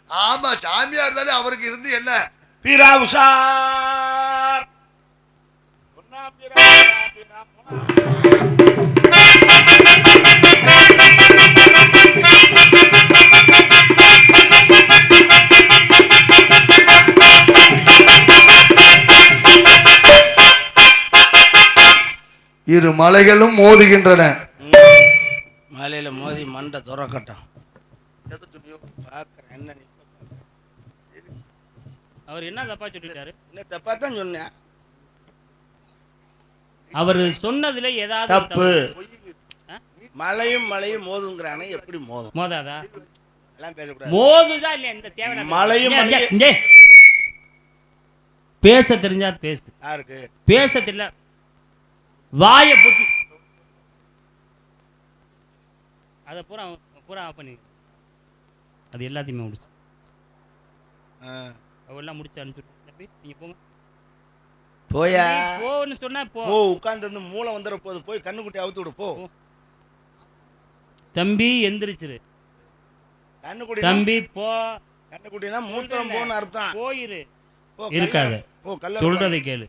ஆமா சாமியார் தானே அவருக்கு இருந்து என்ன பீரா உஷார் இரு மலைகளும் மோதுகின்றன. மலையில மோதி மண்டை துறக்கட்டும். அவர் என்ன தப்பா சொல்லிட்டாரு? என்ன தப்பா தான் சொன்னேன். அவர் சொன்னதுல ஏதாவது தப்பு. மலையும் மலையும் மோதுங்கிறானே, எப்படி மோதும்? மோதாதா? எல்லாம் பேசக்கூடாது. மோதுதா இல்ல இந்த தேவை. மலையும் பேச தெரிஞ்சா பேசு. யாருக்கு பேச தெரியல வாயை பொத்தி அதை பூரா பூரா ஆஃப் பண்ணி அது எல்லாத்தையுமே முடிச்சு அவெல்லாம் முடிச்சு அனுப்பிச்சு நீங்க போங்க. போயா போன்னு சொன்னா போ. உட்கார்ந்து இருந்து மூளை வந்துற போது போய் கண்ணுக்குட்டி அவுத்து விடு போ. தம்பி எந்திரிச்சிரு. கண்ணுக்குட்டி தம்பி போ. கண்ணுக்குட்டினா மூத்திரம் போன்னு அர்த்தம். போயிரு. இருக்காத. சொல்றதை கேளு.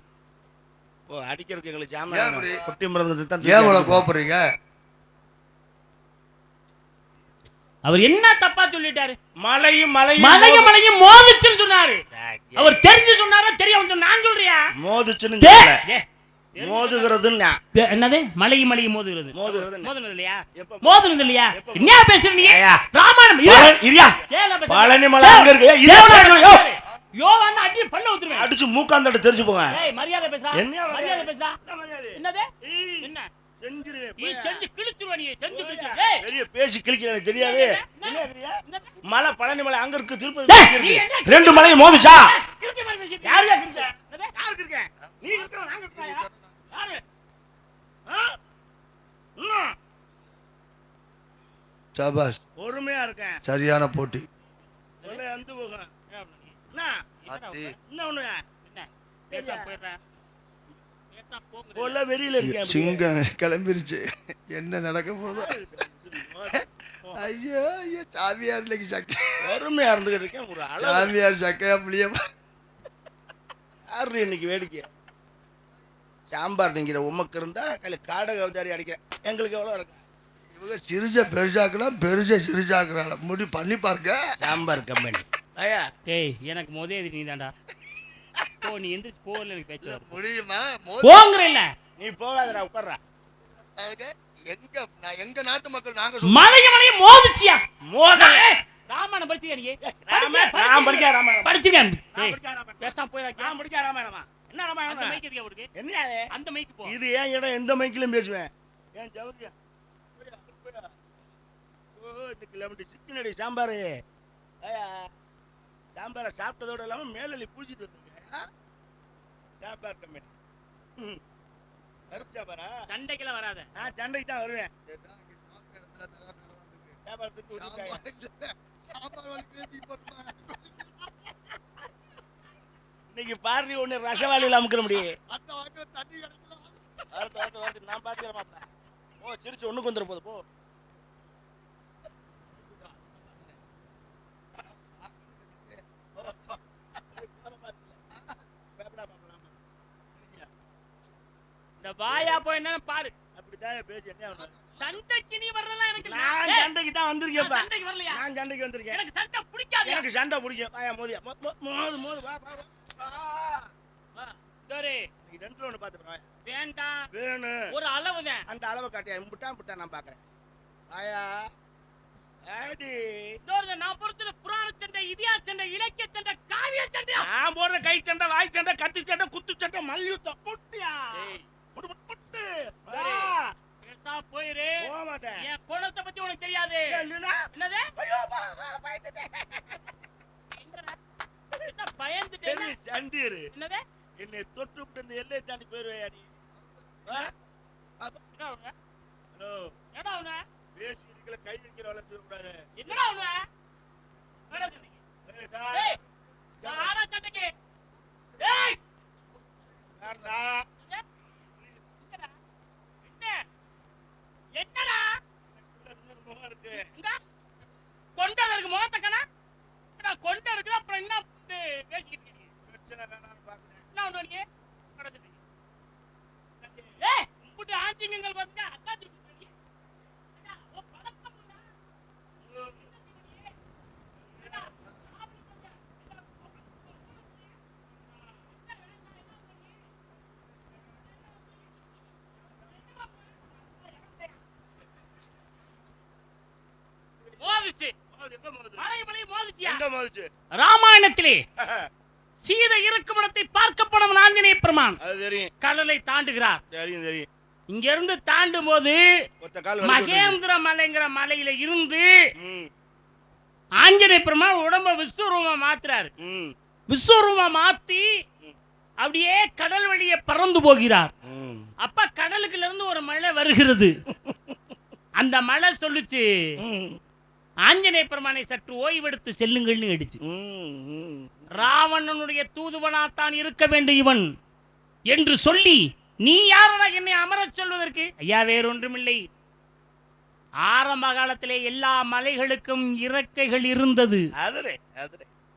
ஓ அடிக்கிறதுக்கு எங்களுக்கு ஜாமான் குட்டி மருந்து தான். ஏன் இவ்வளவு கோபப்படுறீங்க? அவர் என்ன தப்பா சொல்லிட்டாரு? மலையும் மோதுச்சுன்னு சொன்னாரு. அவர் தெரிஞ்சு சொன்னாரா தெரியாம சொன்னா? நான் சொல்றியா மோதுச்சுன்னு மோதுகிறதுன்னா என்னது? மலையும் மோதுகிறது. மோதுனது இல்லையா? மோதுனது இல்லையா? என்ன பேசுறீங்க? ராமாயணம் பழனி மலை அங்க இருக்கு. யோவான் அடி பல்ல ஊத்துறேன். அடிச்சு மூக்காந்தட தெரிஞ்சு போங்க. ஏய் மரியாதை பேசா. என்ன மரியாதை பேசா. என்னது? என்ன செஞ்சிருவே. நீ செஞ்சு கிழிச்சுருவ. நீ செஞ்சு கிழிச்சு. ஏய் பெரிய பேசி கிழிக்கிறேன் தெரியாது. என்ன தெரியா? மலை பழனி மலை அங்க இருக்கு. திருப்பதி ரெண்டு மலையும் மோதுச்சா? கிழிக்க மாதிரி பேசி. யாரையா கிழிக்க? யாருக்கு இருக்க? நீ இருக்க நாங்க இருக்கயா? யாரு? சபாஸ். பொறுமையா இருக்கேன். சரியான போட்டி. ஒரே அந்து போங்க. என்ன? என்ன ஒண்ணு? என்ன? பேசா போறா. பேசா போங்க. கொல்ல வெறியில இருக்கேன். சிங்கம் கிளம்பிருச்சு. என்ன நடக்க போதோ? ஐயோ ஐயோ சாமியார் இன்னைக்கு சக்கை. பொறுமையா இருந்துகிட்டு இருக்கேன். ஒரு அளவு சாமியார் சக்கையா புளிய யாரு இன்னைக்கு வேடிக்கை? சாம்பார் நீங்கிற உமக்கு இருந்தா காடக அவதாரி அடிக்க எங்களுக்கு எவ்வளவு இருக்கு? இவங்க சிறுஜ பெருசாக்கலாம் பெருச சிறுஜாக்குறாங்க. முடி பண்ணி பாருங்க. சாம்பார் கம்பெனி. ஐயா டேய் எனக்கு மொதே நீ தான்டா. போ நீ எந்திரிச்சு போல எனக்கு பேச்சு முடியுமா? போங்கறேல நீ போகாதடா உட்கார்றா. எங்க நாட்டு மக்கள் நாங்க மலைய மோதுச்சியா? மோதல ராமாயணம் படிச்சியா நீ? நான் படிக்க ராமாயணம் படிச்சிருக்கேன். டேய் பேசாம போய்டா. நான் படிக்க ராமாயணமா? என்ன ராமாயணம்? அந்த மைக் இருக்கே உங்களுக்கு. என்ன அது? அந்த மைக் போ. இது ஏன் இடம் எந்த மைக்கிலும் பேசுவேன். ஏன் ஜவுரியா? ஓ இந்த கிலோமீட்டர் சிக்கனடி சாம்பார். ஐயா சாம்பாரை சாப்பிட்டதோட இல்லாம மேலி பூச்சிட்டு வந்துருக்கேன். சாம்பார் கம்பெனி கருப்பு சாம்பாரா? சண்டைக்கெல்லாம் வராத. நான் சண்டைக்கு தான் வருவேன். இன்னைக்கு பார்லி ஒண்ணு ரசவாளியில் அமுக்கிற முடியும். நான் பாத்துக்கிறேன். ஓ சிரிச்சு ஒண்ணுக்கு வந்துடும் போது போ. இந்த வாயா போய் என்ன பாரு. அப்படிதான் பேசி என்ன சண்டைக்கு நீ வரலாம். எனக்கு நான் சண்டைக்கு தான் வந்திருக்கேன். சண்டைக்கு வரலையா? நான் சண்டைக்கு வந்திருக்கேன். எனக்கு சண்டை பிடிக்காது. எனக்கு சண்டை பிடிக்கும். வாயா மோதியா மோது வா வா. சரி நீ ரெண்டு ஒன்னு பாத்துறேன். வேண்டாம் வேணும் ஒரு அளவுதான். அந்த அளவை காட்டியா முட்டா நான் பாக்குறேன். வாயா ஆடி நான் பொறுத்தல புராண சண்டை, இதிகாச சண்டை, இலக்கிய சண்டை, காவிய சண்டை. நான் போற கை சண்டை, வாய் சண்டை, கத்தி சண்டை, குத்து சண்டை, மல்யுத்தம். முட்டியா முட்டு பேசா போயிரு. போக மாட்டேன். என் குணத்தை பத்தி உனக்கு தெரியாது. என்னது? ஐயோ பயந்துட்டேன். என்ன பயந்துட்டேன்? சண்டீரு. என்னது? என்னை தொட்டு விட்டு இந்த எல்லையை தாண்டி போயிருவேயா நீ? ஹலோ என்னடா அவன பேசி இருக்கல கை வைக்கிற வளர்த்து கூடாது. என்னடா அவன வேற சண்டைக்கு. ஏய் யாரா சண்டைக்கு? ஏய் யாரா? என்னடா முகம் இருக்கு. கொண்டதற்கு முகத்தை கணா? மலை மோதிச்சியா? எங்க மோதிச்சு? ராமாயணத்திலே சீதை இருக்கும் இடத்தை பார்க்கப்படும் ஆஞ்சநேய பெருமான் அது தெரியும். கடலை தாண்டுகிறார். தெரியும் தெரியும். இங்க இருந்து தாண்டும் போது ஒத்த கால் மகேந்திர மலைங்கிற மலையில இருந்து ஆஞ்சநேய பெருமான் உடம்ப விஸ்வரூபமா மாத்துறாரு. விஸ்வரூபமா மாத்தி அப்படியே கடல் வழியே பறந்து போகிறார். அப்ப கடலுக்குள்ள இருந்து ஒரு மழை வருகிறது. அந்த மழை சொல்லுச்சு, ஆஞ்சநேய பெருமானை சற்று ஓய்வெடுத்து செல்லுங்கள்னு அடிச்சு. ராவணனுடைய தூதுவனாத்தான் இருக்க வேண்டும் இவன் என்று சொல்லி, நீ யாரா என்னை அமரச் சொல்வதற்கு? ஐயா, வேறொன்றுமில்லை. ஆரம்ப காலத்திலே எல்லா மலைகளுக்கும் இறக்கைகள் இருந்தது.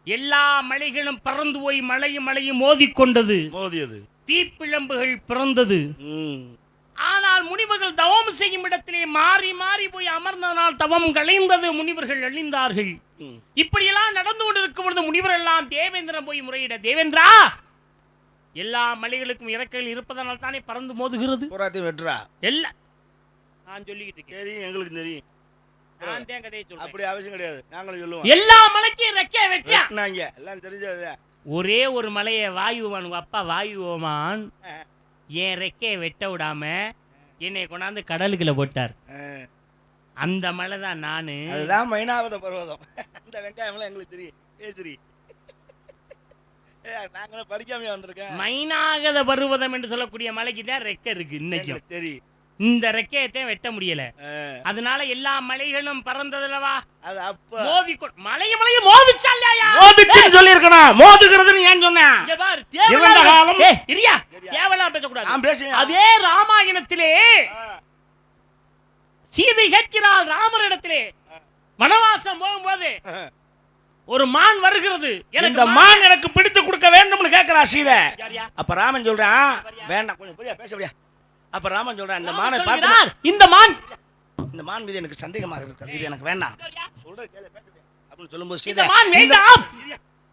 எல்லா மலைகளும் பறந்து போய் மலையும் மோதிக்கொண்டது. தீப்பிழம்புகள் பிறந்தது. ஆனால் முனிவர்கள் தவம் செய்யும் இடத்திலே மாறி மாறி போய் அமர்ந்ததனால் தவம் கலைந்தது. முனிவர்கள் அழிந்தார்கள். இப்படியெல்லாம் நடந்து கொண்டிருக்கும் பொழுது முனிவர்கள் எல்லாம் தேவேந்திரன் போய் முறையிட, தேவேந்திரா, எல்லா மலைகளுக்கும் இறக்கைகள் இருப்பதனால் தானே பறந்து மோதுகிறது. எல்லாம் நான் சொல்லிக்கிட்டு இருக்கேன். எங்களுக்கு தெரியும். அப்படி அவசியம் கிடையாது. நாங்களும் சொல்லுவோம். எல்லா மலைக்கும் ரெக்கைய வெட்டினாங்க. எல்லாம் தெரிஞ்சது. ஒரே ஒரு மலையை வாயுவான், உங்க அப்பா வாயுவான் என் ரெக்கையை வெட்ட விடாம என்னை கொண்டாந்து கடலுக்குள்ள போட்டார். அந்த மலை தான் நானு. அதுதான் மைனாவத பர்வதம். அந்த வெங்காயம் எங்களுக்கு தெரியும். பேசுறி நாங்களும் படிக்காம வந்திருக்கேன். மைனாகத பர்வதம் என்று சொல்லக்கூடிய மலைக்கு தான் ரெக்கை இருக்கு. இன்னைக்கு தெரியும். இந்த ரெக்கையத்தை வெட்ட முடியல. அதனால எல்லா மலைகளும் பறந்ததுலவா. அது அப்ப மோதி மலையும் மோதிச்சா இல்லையா? மோதிச்சுன்னு சொல்லி இருக்கணும். மோதுகிறதுன்னு ஏன் சொன்னேன்? இங்க பாரு, இறந்த காலம். ஏய் இரியா, கேவலமா பேச கூடாது. நான் பேசுறேன். அதே ராமாயணத்திலே சீதை கேட்கிறாள் ராமரிடத்திலே. வனவாசம் போகும்போது ஒரு மான் வருகிறது. இந்த மான் எனக்கு பிடித்து கொடுக்க வேண்டும்னு கேட்கிறா சீதை. அப்ப ராமன் சொல்றான், வேண்டாம், கொஞ்சம் புரியா பேச முடியா. அப்ப ராமன் சொல்றான், இந்த மானை பார்த்து, இந்த மான் மீது எனக்கு சந்தேகமாக இருக்கு, இது எனக்கு வேண்டாம் சொல்ற கேளு அப்படின்னு சொல்லும்போது சீதை,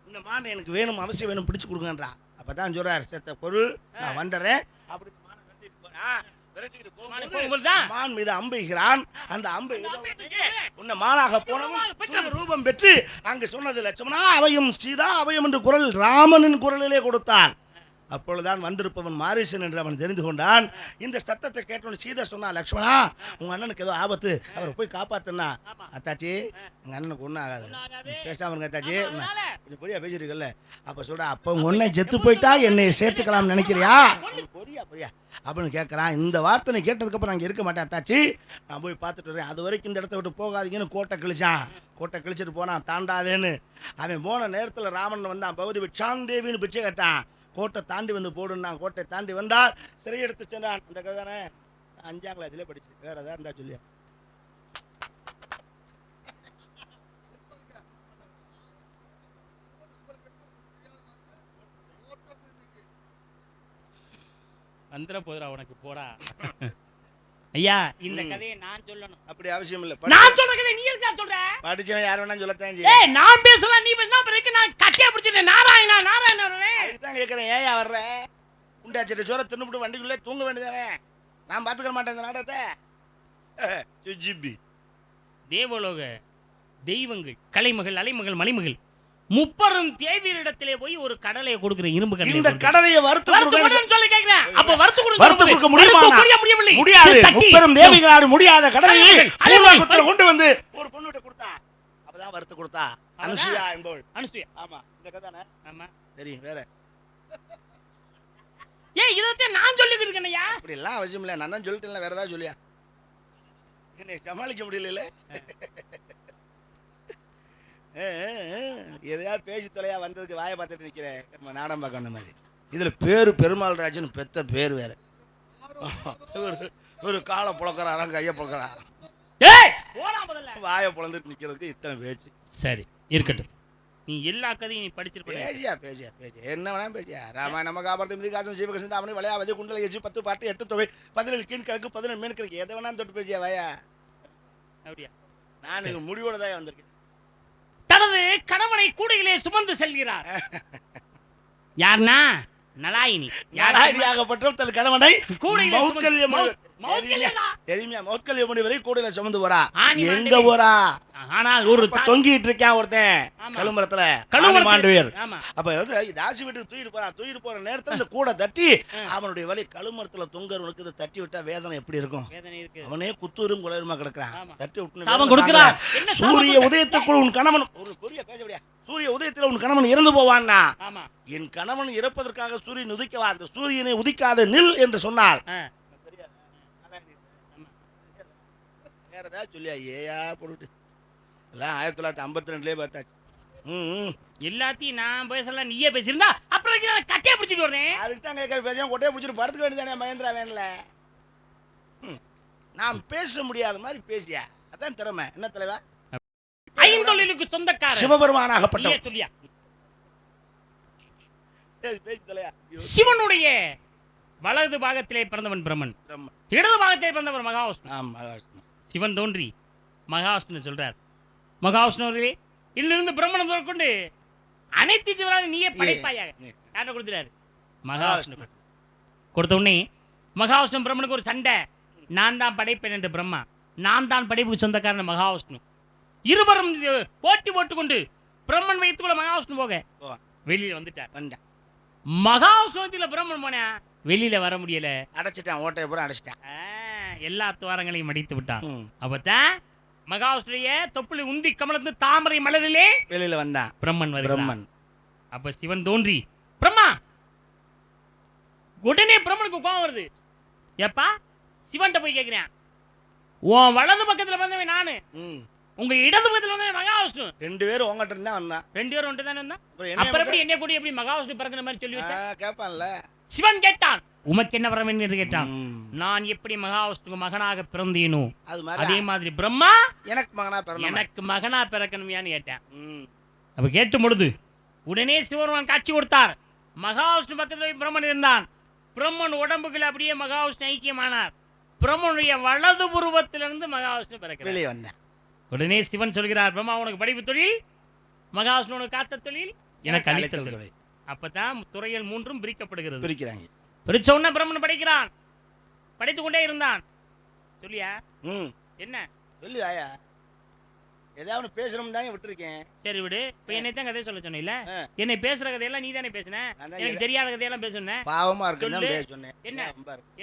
இந்த மான் எனக்கு வேணும், அவசியம் வேணும், பிடிச்சு கொடுங்கன்றா. அப்பதான் சொல்றாரு, செத்த பொறு, நான் வந்துடுறேன் அப்படி. மான் மீது அம்புகிறான். அந்த அம்பை உன்னை மானாக போனவன் ரூபம் பெற்று அங்கு சொன்னது லட்சுமணா அவையும் சீதா அவையும் என்று குரல் ராமனின் குரலிலே கொடுத்தான். அப்பொழுதுதான் வந்திருப்பவன் மாரீசன் என்று அவன் தெரிந்து கொண்டான். இந்த சத்தத்தை கேட்டவன் சீதை சொன்னா, லட்சுமணா உங்க அண்ணனுக்கு ஏதோ ஆபத்து, அவரை போய் காப்பாத்துனா. அத்தாச்சி, எங்க அண்ணனுக்கு ஒன்றும் ஆகாது, பேசாம இருங்க அத்தாச்சி, கொஞ்சம் பொரியா பேசிருக்கல. அப்ப சொல்ற, அப்ப உங்க ஒன்னை செத்து போயிட்டா என்னை சேர்த்துக்கலாம்னு நினைக்கிறியா? பொரியா பொரியா அப்படின்னு கேட்கறான். இந்த வார்த்தை கேட்டதுக்கு அப்புறம் அங்கே இருக்க மாட்டேன் அத்தாச்சி, நான் போய் பார்த்துட்டு வரேன், அது வரைக்கும் இந்த இடத்த விட்டு போகாதீங்கன்னு கோட்டை கிழிச்சான். கோட்டை கிழிச்சிட்டு போனான், தாண்டாதேன்னு. அவன் போன நேரத்தில் ராமன் வந்தான், பகவதி பிச்சாந்தேவின்னு பிச்சை கேட்டான். கோட்டை தாண்டி வந்து போடுன்னா, கோட்டை தாண்டி வந்தால் சிறை எடுத்து சென்றான். அந்த கதை தானே 5ஆம் கிளாஸ்ல படிச்சு, வேற ஏதாவது இருந்தா சொல்லியா? வந்துட போதுரா உனக்கு, போடா. ஐயா, இந்த கதையை நான் சொல்லணும். அப்படி அவசியம் இல்ல, நான் சொல்ற கதை நீ இருக்கா சொல்ற? படிச்சவன் யார் வேணா சொல்லத்தான் செய்ய. ஏய், நான் பேசலாம், நீ பேசினா பிறகு நான் கட்டியா பிடிச்சிட்டேன். நாராயணா நாராயணனே அதுதான் கேக்குறேன். ஏயா வர்ற? குண்டாச்சிட்ட சோற தின்னுபிட்டு வண்டிக்குள்ளே தூங்க வேண்டியதானே? நான் பாத்துக்க மாட்டேன் இந்த நாடகத்தை. ஜிபி தேவலோக தெய்வங்கள், கலைமகள், அலைமகள், மலைமகள், முப்பெரும் தேவியரிடத்திலே போய் ஒரு கடலையை கொடுக்கிற, இரும்பு கடலை. இந்த கடலையை வறுத்து கொடுக்கணும்னு சொல்லி கேக்குறேன். அப்ப வறுத்து கொடுக்க முடியுமா? முடியாது. முப்பெரும் தேவிகளால் முடியாத கடலையை பூலோகத்துல கொண்டு வந்து ஒரு பொண்ணுகிட்ட கொடுத்தா. அப்பதான் வறுத்து கொடுத்தா. அனுசுயா என்பவள். அனுசுயா, ஆமா. இந்த கதானே? ஆமா. சரி, வேற ஏய், இதத்தை நான் சொல்லிக்கிட்டு இருக்கேன்யா. அப்படி எல்லாம் அவசியம் இல்ல, நான் தான் சொல்லிட்டேன்ல, வேற ஏதாவது சொல்லியா? என்னை சமாளிக்க முடியல. எதையாவது பேசி தொலையா வந்ததுக்கு வாயை பார்த்துட்டு நிற்கிறேன். நாடகம் பார்க்க அந்த மாதிரி. இதுல பேரு பெருமாள் ராஜன், பெத்த பேர் வேற. ஒரு காலை புழக்கிறாராம், கையை புழக்கிறான், வாயை புலந்துட்டு நிக்கிறதுக்கு இத்தனை பேச்சு. சரி, இருக்கட்டும். நீ எல்லா கதையும் நீ படிச்சிருப்ப. பேசியா பேசியா பேசியா என்ன வேணா பேசியா. ராமாயண மகாபாரதம், இதிகாசம், சீவகசம், தாமரை, வளையாவது, குண்டல, எச்சி, 10 பாட்டு, 8 தொகை, 17 கீழ் கிழக்கு, 17 மேல் கிழக்கு, எதை வேணாலும் தொட்டு பேசியா வாயா. அப்படியா? நான் முடிவோட தான் வந்திருக்கேன். தனது கணவனை கூடையிலே சுமந்து செல்கிறார். யார்னா? நலாயினி. நலாயினியாகப்பட்ட தன் கணவனை கூடையிலே எளிமையா மோட்கல் எப்படி வரை கூடையில சுமந்து போறா. ஆணி எங்க மாண்டவி. போறா? ஆனால் ஒரு அப்ப தொங்கிட்டு இருக்கான் ஒருத்தன் ஆமா. கழுமரத்துல கழுமரத்துல. மாண்டவியர். ஆமா. அப்ப வந்து தாசி வீட்டுக்கு தூக்கிட்டு போற நேரத்துல இந்த கூட தட்டி அவனுடைய வலி கழுமரத்துல தொங்கறவனுக்கு இதை தட்டி விட்டா வேதனை எப்படி இருக்கும்? வேதனை இருக்கு. அவனே குத்தூரும் குளருமா கிடக்குறான். ஆமா. தட்டி விட்டு சாபம் வேதனை கொடுக்கிறார். தாங்கல. என்ன சாபம் சூரிய கொடுக்கிறார்? உதயத்துக்குள் உன் கணவன் ஒரு பெரிய பேசப்படியா சூரிய உதயத்துல உன் கணவன் இறந்து போவான்னா ஆமா. என் கணவன் இறப்பதற்காக சூரியன் உதிக்கவா அந்த சூரியனை உதிக்காத நில் என்று சொன்னால் வேற ஏதாவது சொல்லியா ஏயா போட்டு எல்லாம் 1952 பார்த்தாச்சு. எல்லாத்தையும் நான் பேசலாம், நீயே பேசியிருந்தா அப்புறம் எதுக்கு நான் கட்டையை பிடிச்சிட்டு வரேன்? அதுக்கு தான் கேட்கற பேச கொட்டையை பிடிச்சிட்டு படுத்துக்க வேண்டியதானே மகேந்திரா வேன்ல. நான் பேச முடியாத மாதிரி பேசியா அதான் திறமை. என்ன தலைவா? ஐந்தொழிலுக்கு சொந்தக்காரர் சிவபெருமானாகப்பட்டவன். நீயே சொல்லியா? பேசி தலையா. சிவனுடைய வலது பாகத்திலே பிறந்தவன் பிரம்மன், பிரம்மன். இடது பாகத்திலே பிறந்தவன் மகாவிஷ்ணு. ஆமா. சிவன் தோன்றி மகாவிஷ்ணு சொல்றார், மகாவிஷ்ணு அவர்களே, இதிலிருந்து பிரம்மனை முதற்கொண்டு அனைத்து ஜீவராஜ் நீயே படைப்பாயாக. யார்கிட்ட கொடுத்துறாரு? மகாவிஷ்ணு கொடுத்த உடனே மகாவிஷ்ணு பிரம்மனுக்கு ஒரு சண்டை. நான் தான் படைப்பேன் என்று பிரம்மா, நான் தான் படைப்புக்கு சொந்தக்காரன் மகாவிஷ்ணு. இருவரும் போட்டி போட்டுக்கொண்டு பிரம்மன் வைத்துக்கொள்ள மகாவிஷ்ணு போக வெளியில வந்துட்டார். மகாவிஷ்ணுல பிரம்மன் போன வெளியில வர முடியல, அடைச்சிட்டான். ஓட்டையை பூரா அடைச்சிட்டான். எல்லா துவாரங்களையும் அடித்து விட்டான். அப்பதான் மகாவிஷ்ணுடைய தொப்புளை உந்தி கமலத்து தாமரை மலரிலே வெளியில வந்தான் பிரம்மன் பிரம்மன். அப்ப சிவன் தோன்றி பிரம்மா, உடனே பிரம்மனுக்கு கோபம் வருது. ஏப்பா சிவன்கிட்ட போய் கேட்கிறேன், உன் வலது பக்கத்துல வந்தவன் நானு, உங்க இடது பக்கத்துல வந்தவன் மகாவிஷ்ணு. ரெண்டு பேரும் உங்ககிட்ட இருந்தா வந்தான். ரெண்டு பேரும் ஒன்று தானே வந்தான். அப்புறம் எப்படி என்ன கூடி எப்படி மகாவிஷ்ணு பிறக்கிற மாதிரி சொல்லி வச்சா? கேட்பான்ல. சிவன் கேட்டான், உமக்கு என்ன வரம் என்று கேட்டான். நான் எப்படி மகாவிஷ்ணுக்கு மகனாக பிறந்தேனோ அதே மாதிரி பிரம்மா எனக்கு மகனா பிறந்த எனக்கு மகனா பிறக்கணும்யான்னு கேட்டேன். அப்ப கேட்டும் பொழுது உடனே சிவபெருமான் காட்சி கொடுத்தார். மகாவிஷ்ணு பக்கத்தில் பிரம்மன் இருந்தான். பிரம்மன் உடம்புக்குள்ள அப்படியே மகாவிஷ்ணு ஐக்கியமானார். பிரம்மனுடைய வலது புருவத்திலிருந்து மகாவிஷ்ணு பிறக்கிறார். உடனே சிவன் சொல்கிறார், பிரம்மா உனக்கு படிப்பு தொழில், மகாவிஷ்ணு உனக்கு காத்த தொழில், எனக்கு அளித்தல் தொழில். அப்பதான் துறைகள் மூன்றும் பிரிக்கப்படுகிறது. பிரிக்கிறாங்க. பிரிச்ச உடனே பிரம்மன் படிக்கிறான். படித்துக் கொண்டே இருந்தான். சொல்லியா என்ன சொல்லி ஆயா ஏதாவது பேசுறோம் தாங்க விட்டுருக்கேன். சரி விடு. இப்ப என்னை தான் கதை சொல்ல சொன்ன இல்ல, என்னை பேசுற கதையெல்லாம் நீ தானே பேசுன, எனக்கு தெரியாத கதையெல்லாம் பேசுன. பாவமா இருக்கு சொன்னேன். என்ன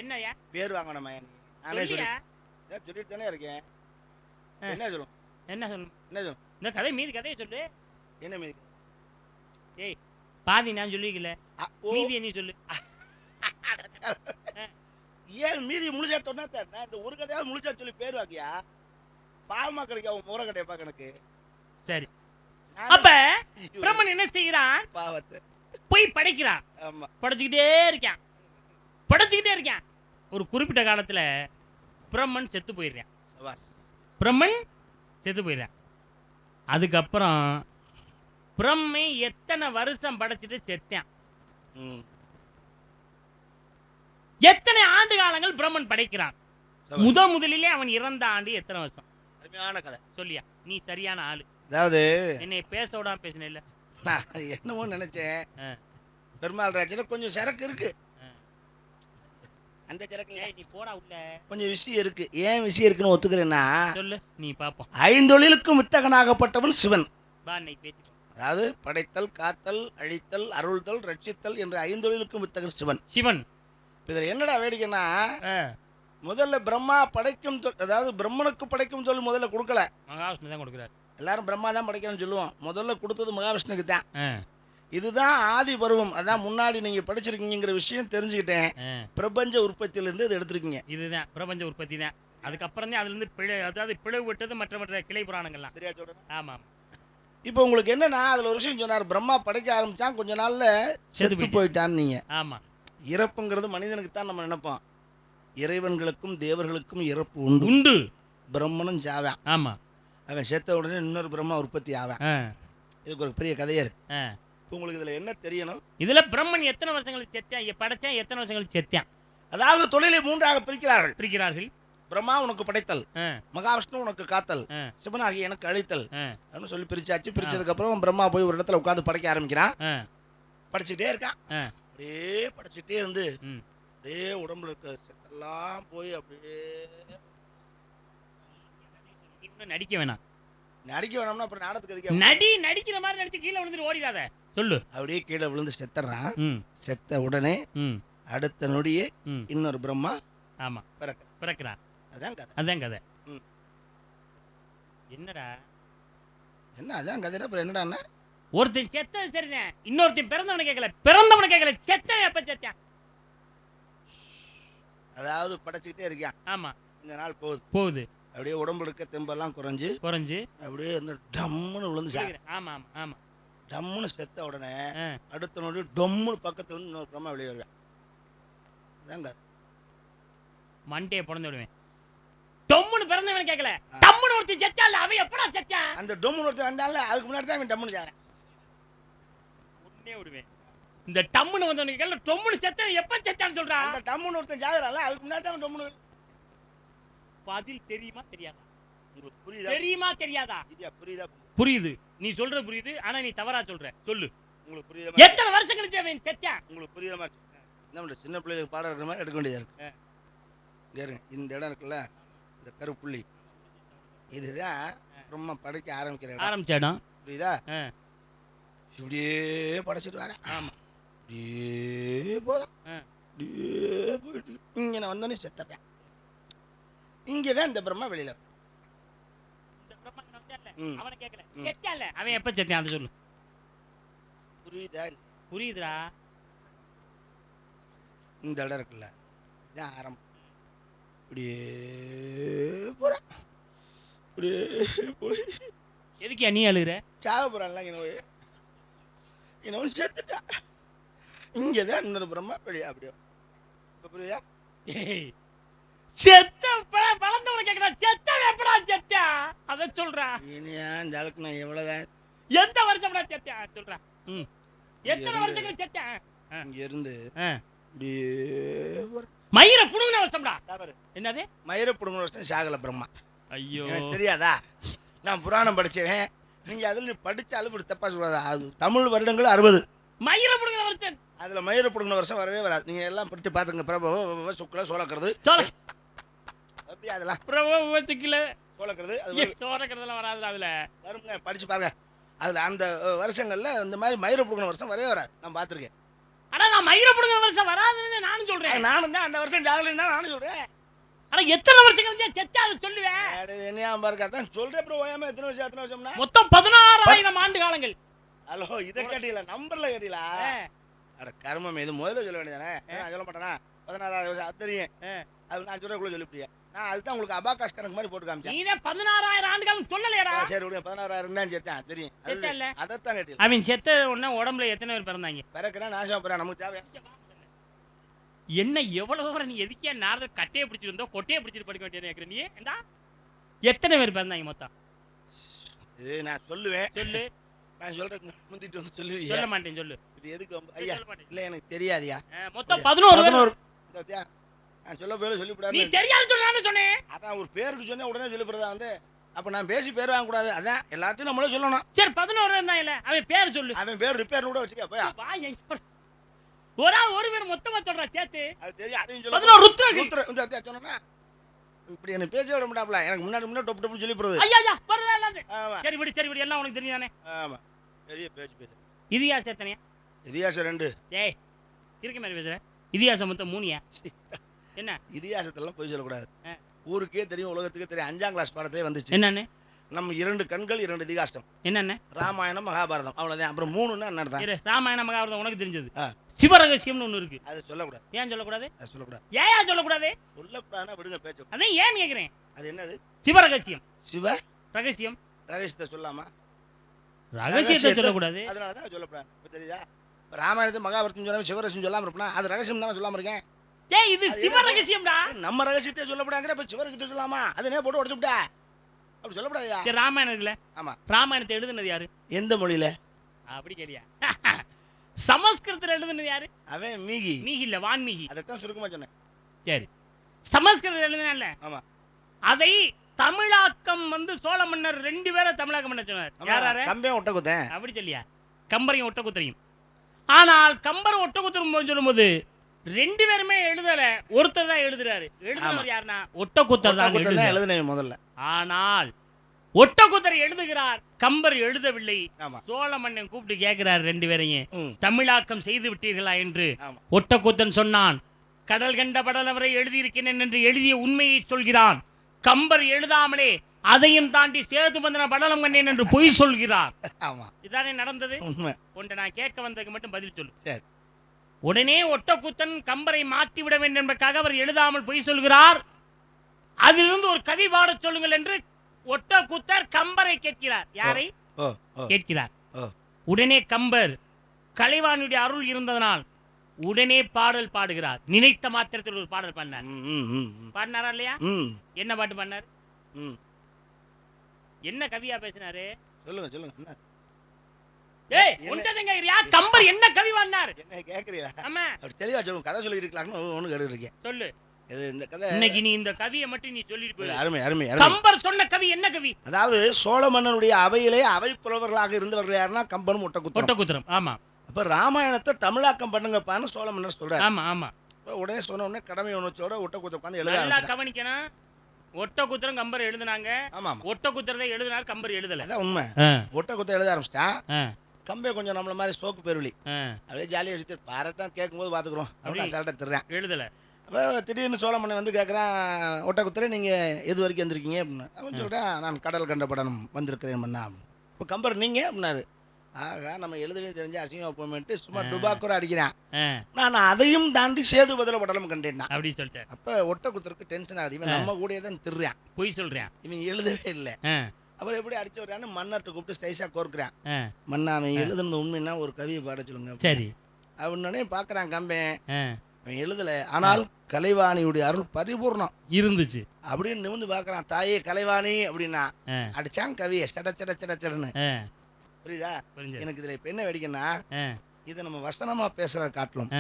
என்னயா பேர் வாங்கணும் நானே சொல்லிட்டு தானே இருக்கேன். என்ன சொல்லும் என்ன சொல்லணும் என்ன சொல்லும் இந்த கதை மீதி கதையை சொல்லு. என்ன மீதி? ஏய் பாதி நான் சொல்லிக்கல, மீதியை நீ சொல்லு. ஏன் மீதி முழுசா சொன்னா நான் இந்த ஒரு கதையாவது முழுசா சொல்லி பேர் வாக்கியா? பாவமா கிடைக்க அவன் முறை கிடைப்பா கணக்கு. சரி, அப்ப பிரம்மன் என்ன செய்கிறான்? பாவத்தை போய் படைக்கிறான். ஆமா, படைச்சுக்கிட்டே இருக்கான். ஒரு குறிப்பிட்ட காலத்துல பிரம்மன் செத்து போயிடுறான். அதுக்கப்புறம் பிரம்மை எத்தனை வருஷம் படைச்சிட்டு செத்தான். எத்தனை ஆண்டு காலங்கள் பிரம்மன் படைக்கிறான். முதலிலே அவன் இறந்த ஆண்டு எத்தனை வருஷம்? அருமையான கதை சொல்லியா, நீ சரியான ஆளு. அதாவது என்னை பேச விடாம பேசின இல்ல, என்னமோ நினைச்சேன். பெருமாள் ராஜ்ல கொஞ்சம் சரக்கு இருக்கு. அந்த சரக்கு நீ போடா உள்ள கொஞ்சம் விஷயம் இருக்கு. ஏன் விஷயம் இருக்குன்னு ஒத்துக்கிறேன்னா சொல்லு, நீ பாப்போம். ஐந்தொழிலுக்கும் வித்தகனாகப்பட்டவன் சிவன். அதாவது படைத்தல், காத்தல், அழித்தல், அருள்தல், ரட்சித்தல் என்ற ஐந்தொழிலுக்கும் வித்தகன் சிவன். இதுல என்னடா வேடிக்கைன்னா, முதல்ல பிரம்மா படைக்கும், அதாவது பிரம்மனுக்கு படைக்கும் தொழில் முதல்ல கொடுக்கல, மகாவிஷ்ணு தான் கொடுக்கிறார். எல்லாரும் பிரம்மா தான் படைக்கணும்னு சொல்லுவோம். முதல்ல கொடுத்தது மகாவிஷ்ணுக்கு தான். இதுதான் ஆதி பருவம். அதான் முன்னாடி நீங்க படிச்சிருக்கீங்கிற விஷயம் தெரிஞ்சுக்கிட்டேன். பிரபஞ்ச உற்பத்தியிலிருந்து இதை எடுத்திருக்கீங்க. இதுதான் பிரபஞ்ச உற்பத்தி தான். அதுக்கப்புறம் தான் அதுல இருந்து அதாவது பிளவு விட்டது மற்ற கிளை புராணங்கள்லாம். சரியா சொல்றேன்? ஆமா. இப்போ உங்களுக்கு என்னன்னா, அதுல ஒரு விஷயம் சொன்னார். பிரம்மா படைக்க ஆரம்பிச்சான், கொஞ்ச நாள்ல செத்து போயிட்டான்னு. நீங்க ஆமா, இறப்புங்கிறது மனிதனுக்கு தான் நம்ம நினைப்போம். இறைவன்களுக்கும் தேவர்களுக்கும் இறப்பு உண்டு உண்டு. பிரம்மனும் சாவான். ஆமா, அவன் செத்த உடனே இன்னொரு பிரம்மா உற்பத்தி ஆவான். இதுக்கு ஒரு பெரிய கதையா இருக்கு. உங்களுக்கு இதுல என்ன தெரியணும்? இதுல பிரம்மன் எத்தனை வருஷங்களுக்கு செத்தான், படைச்சான், எத்தனை வருஷங்களுக்கு செத்தான். அதாவது தொழிலை மூன்றாக பிரிக்கிறார்கள். பிரம்மா உனக்கு படைத்தல், மகாவிஷ்ணு உனக்கு காத்தல், சிவனாகி எனக்கு அழித்தல் அப்படின்னு சொல்லி பிரிச்சாச்சு. பிரிச்சதுக்கு அப்புறம் பிரம்மா போய் ஒரு இடத்துல உட்காந்து படைக்க ஆரம்பிக்கிறான். படிச்சுட்டே இருக்கான். அப்படியே படிச்சுட்டே இருந்து அப்படியே உடம்புல இருக்க செத்தெல்லாம் போய் அப்படியே ஒன்னும் நடிக்க வேணாம். நடிக்க வேணாம்னா அப்புறம் நாடகத்துக்கு நடிக்கிற மாதிரி நடிச்சு கீழே விழுந்துட்டு ஓடிடாத. சொல்லு. அப்படியே கீழே விழுந்து செத்துறான். ம். செத்த உடனே அடுத்த நொடியே ம். இன்னொரு பிரம்மா ஆமா பிறக்கிறார். அதான் கதை. என்னடா என்ன அதான் கதைடா. அப்புறம் என்னடா ஒருத்தன் செத்தது சரிதான், இன்னொருத்தன் பிறந்தவனை கேட்கல செத்தவன் எப்ப செத்தான்? அதாவது படைச்சுக்கிட்டே இருக்கான். ஆமா. இந்த நாள் போகுது அப்படியே உடம்புல இருக்க தெம்பெல்லாம் குறைஞ்சு அப்படியே வந்து டம்முன்னு விழுந்து ஆமா ஆமா ஆமா டம்முன்னு செத்த உடனே அடுத்த நொடி டம்முன்னு பக்கத்துல வந்து இன்னொரு பிரம்மா வெளியே வருவேன். அதாங்க மண்டையை பிறந்து விடுவேன். டம்முன்னு பிறந்தவன் கேட்கல, டம்முன்னு ஒருத்தன் செத்தா இல்ல, அவன் எப்படா செத்தான்? அந்த டம்முன்னு ஒருத்தன் வந்தால அதுக்கு முன்னாடி தான் அவன் டம்முன்னு சாரேன் உடனே விடுவேன். இந்த டம்முன்னு வந்தவனுக்கு கேட்கல, டம்முன்னு செத்தவன் எப்ப செத்தான்னு சொல்றான். அந்த டம்முன்னு ஒருத்தன் ஜாகறான்ல அதுக்கு முன்னாடி தான் டம்முன்னு. பதில் தெரியுமா தெரியாதா? உங்களுக்கு புரியுதா? தெரியுமா தெரியாதா? புரியுதா? புரியுது. நீ சொல்ற புரியுது, ஆனா நீ தவறா சொல்ற. சொல்லு. உங்களுக்கு புரியுதா? எத்தனை வருஷம் கழிச்சு அவன் செத்தான்? உங்களுக்கு புரியுற மாதிரி என்ன சின்ன பிள்ளைகளுக்கு பாடம் இருக்கிற மாதிரி எடுக்க வேண்டியதா இருக்கு. கேருங்க, இந்த இடம் இருக்குல்ல, இந்த கருப்புள்ளி இதுதான் ரொம்ப படைக்க ஆரம்பிச்ச இடம். புரியுதா? இப்படியே படைச்சிட்டு வரேன். ஆமா. இப்படியே போதும், இப்படியே போயிட்டு இங்க நான் வந்தோடனே செத்தப்பேன். இங்கதான் இந்த பிரம்மா வெளியில. அவனை கேட்கல, செத்தால அவன் எப்ப செத்தான் அதை சொல்லு. புரியுதா? புரியுதுடா. இந்த இடம் இருக்குல்ல, இதான் ஆரம்பம். இப்படியே போறேன், இப்படியே போய் எதுக்கு நீ அழுகுற? சாக போறான்ல இன்னொன்று செத்துட்டா. இங்கதான் இன்னொரு பிரம்மா வெளியே. அப்படியே புரியுதா? செத்த வளர்ந்தவனை கேட்கறா, செத்தவன் எப்படா செத்தா அத சொல்றா. இனியா இந்த ஆளுக்கு நான் எவ்வளவுதான் எந்த வருஷம்டா செத்தா சொல்றா. எத்தனை வருஷங்கள் செத்தா? இங்க இருந்து மயிர புடுங்கின வருஷம்டா. என்னது மயிர புடுங்கின வருஷம் சாகல பிரம்மா. ஐயோ எனக்கு தெரியாதா? நான் புராணம் படிச்சேன். நீங்க அதுல நீ படிச்சாலும் இப்படி தப்பா சொல்லாத. அது தமிழ் வருடங்கள் 60. மயிர புடுங்கின வருஷம். அதுல மயிர புடுங்கின வருஷம் வரவே வராது. நீங்க எல்லாம் படிச்சு பாத்துங்க. பிரபு சுக்கல சோளக்கிறது அப்படி அதெல்லாம் பிரபு சுக்கல சோளக்கிறது சோளக்கிறதுலாம் வராது. அதுல வருங்க, படிச்சு பாருங்க. அதுல அந்த வருஷங்கள்ல இந்த மாதிரி மயிர புடுங்கின வருஷம் வரவே வராது. நான் பாத்துருக்கேன். ஆனா நான் மயிர புடுங்கின வருஷம் வராதுன்னு நானும் சொல்றேன். நானும் தான் அந்த வருஷம் ஜாகலைன்னு நானும் சொல்றேன். ஆனா எத்தனை வருஷம் கழிச்சு செத்தா அதை சொல்லுவேன். என்ன பாருங்க, அதான் சொல்றேன். அப்புறம் ஓயாம எத்தனை வருஷம்னா மொத்தம் 16,000 ஆண்டு காலங்கள். ஹலோ, இதை கேட்டீங்களா? நம்பர்ல கேட்டீங்களா? அட கர்மம், இது முதல்ல சொல்ல வேண்டியதானே? நான் சொல்ல மாட்டேனா? 16,000 வருஷம் அது தெரியும். அது நான் சொல்றக்குள்ள சொல்லிப்பிடியா? நான் அதுதான் உங்களுக்கு அபாகாஸ் கணக்கு மாதிரி போட்டு காமிச்சேன். நீ 16,000 ஆண்டு காலம் சொல்லலையடா. சரி விடுங்க, 16,000 தான் செத்தான் தெரியும். அதைத்தான் கேட்டீங்க. அவன் செத்த உடனே உடம்புல எத்தனை பேர் பிறந்தாங்க? பிறக்கிறேன் நாசம் போறேன். நமக்கு தேவை என்ன? எவ்வளவு வர நீ எதுக்கே நார கட்டையை பிடிச்சிட்டு வந்தோ கொட்டையை பிடிச்சிட்டு படிக்க வேண்டியது கேட்குற நீ? ஏண்டா எத்தனை பேர் பிறந்தாங்க மொத்தம்? இது நான் சொல்லுவேன். சொல்லு. நான் சொல்றேன், முந்திட்டு வந்து சொல்லுவீங்க. சொல்ல மாட்டேன். சொல்லு. இது எதுக்கு ஐயா? இல்ல எனக்கு தெரியாதியா. மொத்தம் 11. நான் சொல்ல போய் சொல்லிவிடாது. நீ தெரியாது சொன்னானே சொன்னேன். அதான் ஒரு பேருக்கு சொன்னா உடனே சொல்லிவிடுறதா வந்து. அப்ப நான் பேசி பேர் வாங்க கூடாது. அதான் எல்லாத்தையும் நம்மளே சொல்லணும். சரி 11 இருந்தா இல்ல அவன் பேர் சொல்லு. அவன் பேர் ரிப்பேர் கூட வச்சுக்க போய். ஒரு பேர் மொத்தமா சொல்றா சேர்த்து. அது தெரியும். அதையும் சொல்ல. 11 சொன்னா இப்படி என்ன பேச விட மாட்டாப்ல. எனக்கு முன்னாடி டொப்பு டொப்பு சொல்லி போறது. ஐயா வரல இல்ல. ஆமா. சரி விடு எல்லாம் உனக்கு தெரியுதானே? ஆமா. பெரிய பேச்சு. இதிகாசம் எத்தனையா? இதிகாசம் 2. டேய் இருக்க மாதிரி பேசுற. இதிகாசம் மொத்தம் 3யா? என்ன? இதிகாசத்தெல்லாம் போய் சொல்லக்கூடாது. ஊருக்கே தெரியும், உலகத்துக்கே தெரியும். 5ஆம் கிளாஸ் பாடத்திலே வந்துச்சு. என்னன்னு? நம்ம 2 கண்கள் 2 இதிகாசம். என்னன்னு? ராமாயணம் மகாபாரதம். அவ்வளவுதான். அப்புறம் 3ன்னா என்னதான்? ராமாயணம் மகாபாரதம் உனக்கு தெரிஞ்சது. சிவரகசியம்னு ஒண்ணு இருக்கு. அது சொல்லக்கூடாது. ஏன் சொல்லக்கூடாது? அது சொல்லக்கூடாது. ஏன் சொல்லக்கூடாது? சொல்லக்கூடாதுன்னா விடுங்க பேச்சு. அதான் ஏன் கேக்குறேன். அது என்னது? சிவரகசியம். சிவ ரகசியம். ரகசியத்தை சொல்லாமா? ரகசியத்தை சொல்லக்கூடாது. அதனாலதான் சொல்லக்கூடாது. தெரியுதா? ராமாயணத்தை மகாபாரதம் சொல்லாம சிவரகசியம் சொல்லாம இருப்பா. அது ரகசியம் தான் சொல்லாம இருக்கேன். ஏய் இது சிவரகசியம்டா. நம்ம ரகசியத்தை சொல்லப்படாங்கற இப்ப சிவரகசியத்தை சொல்லாமா? அதனே போட்டு உடைச்சு விட்டா. அப்படி சொல்லப்படாதயா? சரி ராமாயணம் இருக்குல? ஆமா. ராமாயணத்தை எழுதுனது யாரு? எந்த மொழியில? அப்படி கேளியா? சமஸ்கிருதத்துல எழுதுனது யாரு? அவன் மீகி. மீகி இல்ல, வான்மீகி. அதத்தான் சுருக்கமா சொன்னேன். சரி. சமஸ்கிருதத்துல எழுதுனல்ல? ஆமா. அதை தமிழாக்கம் சோழ மன்னர் 2 பேரை தமிழாக்கம் பண்ண சொன்னார். யாராரு? கம்பையும் ஒட்டக்குத்தன். அப்படி சொல்லியா? கம்பரையும் ஒட்டக்குத்தரையும். ஆனால் கம்பர் ஒட்டக்குத்தரும் சொல்லும்போது 2 பேருமே எழுதல, ஒருத்தர் தான் எழுதுறாரு. எழுதுறவர் யாருன்னா ஒட்டக்குத்தர் தான் எழுதுனது முதல்ல. ஆனால் ஒட்டக்கூத்தர் எழுதுகிறார், கம்பர் எழுதவில்லை. ஆமா. சோழ மன்னன் கூப்பிட்டு கேட்கிறார் ரெண்டு பேரையும், ம். தமிழாக்கம் செய்து விட்டீர்களா என்று. ஆமா. ஒட்டக்கூத்தன் சொன்னான், கடல் கண்ட படலவரை எழுதியிருக்கிறேன் என்று எழுதிய உண்மையை சொல்கிறான். கம்பர் எழுதாமலே அதையும் தாண்டி சேது வந்தன படலம் கண்டேன் என்று பொய் சொல்கிறார். ஆமா, இதானே நடந்தது. உண்மை. ஒன்றை நான் கேட்க வந்ததுக்கு மட்டும் பதில் சொல்லு. சரி. உடனே ஒட்டக்கூத்தன் கம்பரை மாற்றிவிட வேண்டும் என்பதற்காக அவர் எழுதாமல் பொய் சொல்கிறார். அதிலிருந்து ஒரு கவி பாடச் சொல்லுங்கள் என்று ஒட்டக்கூத்தர் கம்பரை கேட்கிறார். யாரை ஓ ஓ கேட்கிறார்? ஓ உடனே கம்பர் கலைவாணியுடைய அருள் இருந்ததனால் உடனே பாடல் பாடுகிறார். நினைத்த மாத்திரத்தில் ஒரு பாடல் பண்ணார். ம், ம், ம், ம். பாடினாரா இல்லையா? ம், என்ன பாட்டு பண்ணார்? ம். என்ன கவியா பேசினாரு? சொல்லுங்க சொல்லுங்க. என்ன ஏய் என்ன? ஒன்றதுங்க யா, கம்பர் என்ன கவி பண்ணார்? என்ன கேக்குறீங்களா? ஆமா அப்படி தெளிவா சொல்லுங்க. கதை சொல்லி இருக்கலாம்னு ஒண்ணு கேட்டு இருக்கேன். சொல்லு. இது இந்த கதை இன்னைக்கு நீ இந்த கவியை மட்டும் நீ சொல்லிட்டு போயிரு. அருமை அருமை அருமை. கம்பர் சொன்ன கவி என்ன கவி? அதாவது சோழ மன்னனுடைய அவையிலே அவை புலவர்களாக இருந்தவர்கள் யாருன்னா கம்பனும் ஒட்டக்கூத்தரும். ஒட்டக்கூத்தரம். ஆமா அப்ப ராமாயணத்தை தமிழாக்கம் பண்ணுங்கப்பான்னு சோழ மன்னர் சொல்றாரு. ஆமா ஆமா. அப்ப உடனே சொன்ன உடனே கடமை உணர்ச்சியோட ஒட்டக்கூத்தர் உட்கார்ந்து எழுத நல்லா ஆரம்பிச்சார். கவனிக்கணும். ஒட்டக்கூத்தரம் கம்பர் எழுதுனாங்க. ஆமா ஆமா, ஒட்டக்கூத்தர் எழுதினார், கம்பர் எழுதல. அதான் உண்மை. ஒட்டக்கூத்தர் எழுத ஆரம்பிச்சிட்டான். கம்பே கொஞ்சம் நம்மள மாதிரி சோக்கு பெருவழி அப்படியே ஜாலியாக சுற்றி பாராட்டா கேட்கும்போது பார்த்துக்குறோம் அப்படின்னு அசால்ட்டாக திடுறேன். எழுதல. அப்போ திடீர்னு சோழ மன்னன் வந்து கேட்குறான், ஒட்டக்கூத்தரே நீங்கள் எது வரைக்கும் வந்திருக்கீங்க அப்படின்னு. அவன் சொல்கிறான், நான் கடல் கண்ட படம் வந்திருக்கிறேன் மன்னா. இப்போ கம்பர் நீங்கள் அப்படின்னாரு. ஆகா, நம்ம எழுதவே தெரிஞ்ச அசிங்கம் வைப்போமேன்ட்டு சும்மா டுபாக்கூர அடிக்கிறான். நான் அதையும் தாண்டி சேது பதில படலம் கண்டேன்னா அப்படி சொல்லிட்டேன். அப்போ ஒட்டக்கூத்தருக்கு டென்ஷன் ஆகுது. இவன் நம்ம கூடயே தான் திருறான், பொய் சொல்றேன். இவன் எழுதவே இல்லை. அப்புறம் எப்படி அடிச்சு வர்றான்னு மன்னர்கிட்ட கூப்பிட்டு ஸ்டைஸாக கோர்க்குறான். மன்னா அவன் எழுதுனது உண்மைன்னா ஒரு கவியை பாட சொல்லுங்க. சரி அவனே பார்க்குறான் கம்பேன், அவன் எழுதல, ஆனால் கலைவாணியுடைய அருள் பரிபூர்ணம் இருந்துச்சு அப்படின்னு நிமிந்து பார்க்குறான். தாயே கலைவாணி அப்படின்னா அடிச்சான் கவியை சட சட சட சடன்னு. புரியுதா? எனக்கு இதுல இப்ப என்ன வேடிக்கைன்னா, இதை நம்ம வசனமா பேசுறத காட்டலும்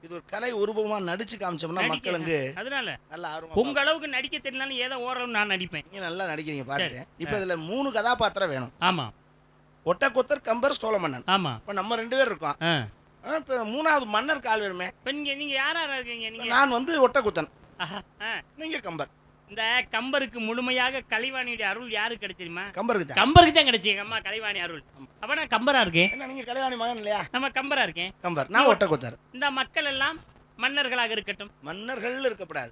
இது ஒரு கலை உருவமா நடிச்சு காமிச்சோம்னா மக்களுக்கு அதனால நல்ல ஆர்வம். உங்க அளவுக்கு நடிக்க தெரியலனாலும் ஏதோ ஓரளவு நான் நடிப்பேன். நீங்க நல்லா நடிக்கிறீங்க பாருங்க. இப்ப இதுல 3 கதாபாத்திரம் வேணும். ஆமா, ஒட்டக்கூத்தர், கம்பர், சோழ மன்னன். ஆமா. இப்ப நம்ம 2 பேர் இருக்கோம். இப்ப 3வது மன்னர் கால் வேணுமே. இப்ப நீங்க யாரா இருக்கீங்க? நீங்க நான் வந்து ஒட்டக்கூத்தன், நீங்க கம்பர். இந்த கம்பருக்கு முழுமையாக கலைவாணியுடைய அருள் யாருக்கு கிடைச்சிருமா? கம்பருக்கு தான். கம்பருக்கு தான் கிடைச்சி. அம்மா கலைவாணி அருள். அப்ப நான் கம்பரா இருக்கேன். என்ன நீங்க கலைவாணி மகன் இல்லையா? நம்ம கம்பரா இருக்கேன். கம்பர், நான் ஒட்டக்கூத்தர். இந்த மக்கள் எல்லாம் மன்னர்களாக இருக்கட்டும். மன்னர்கள் இருக்கக்கூடாது.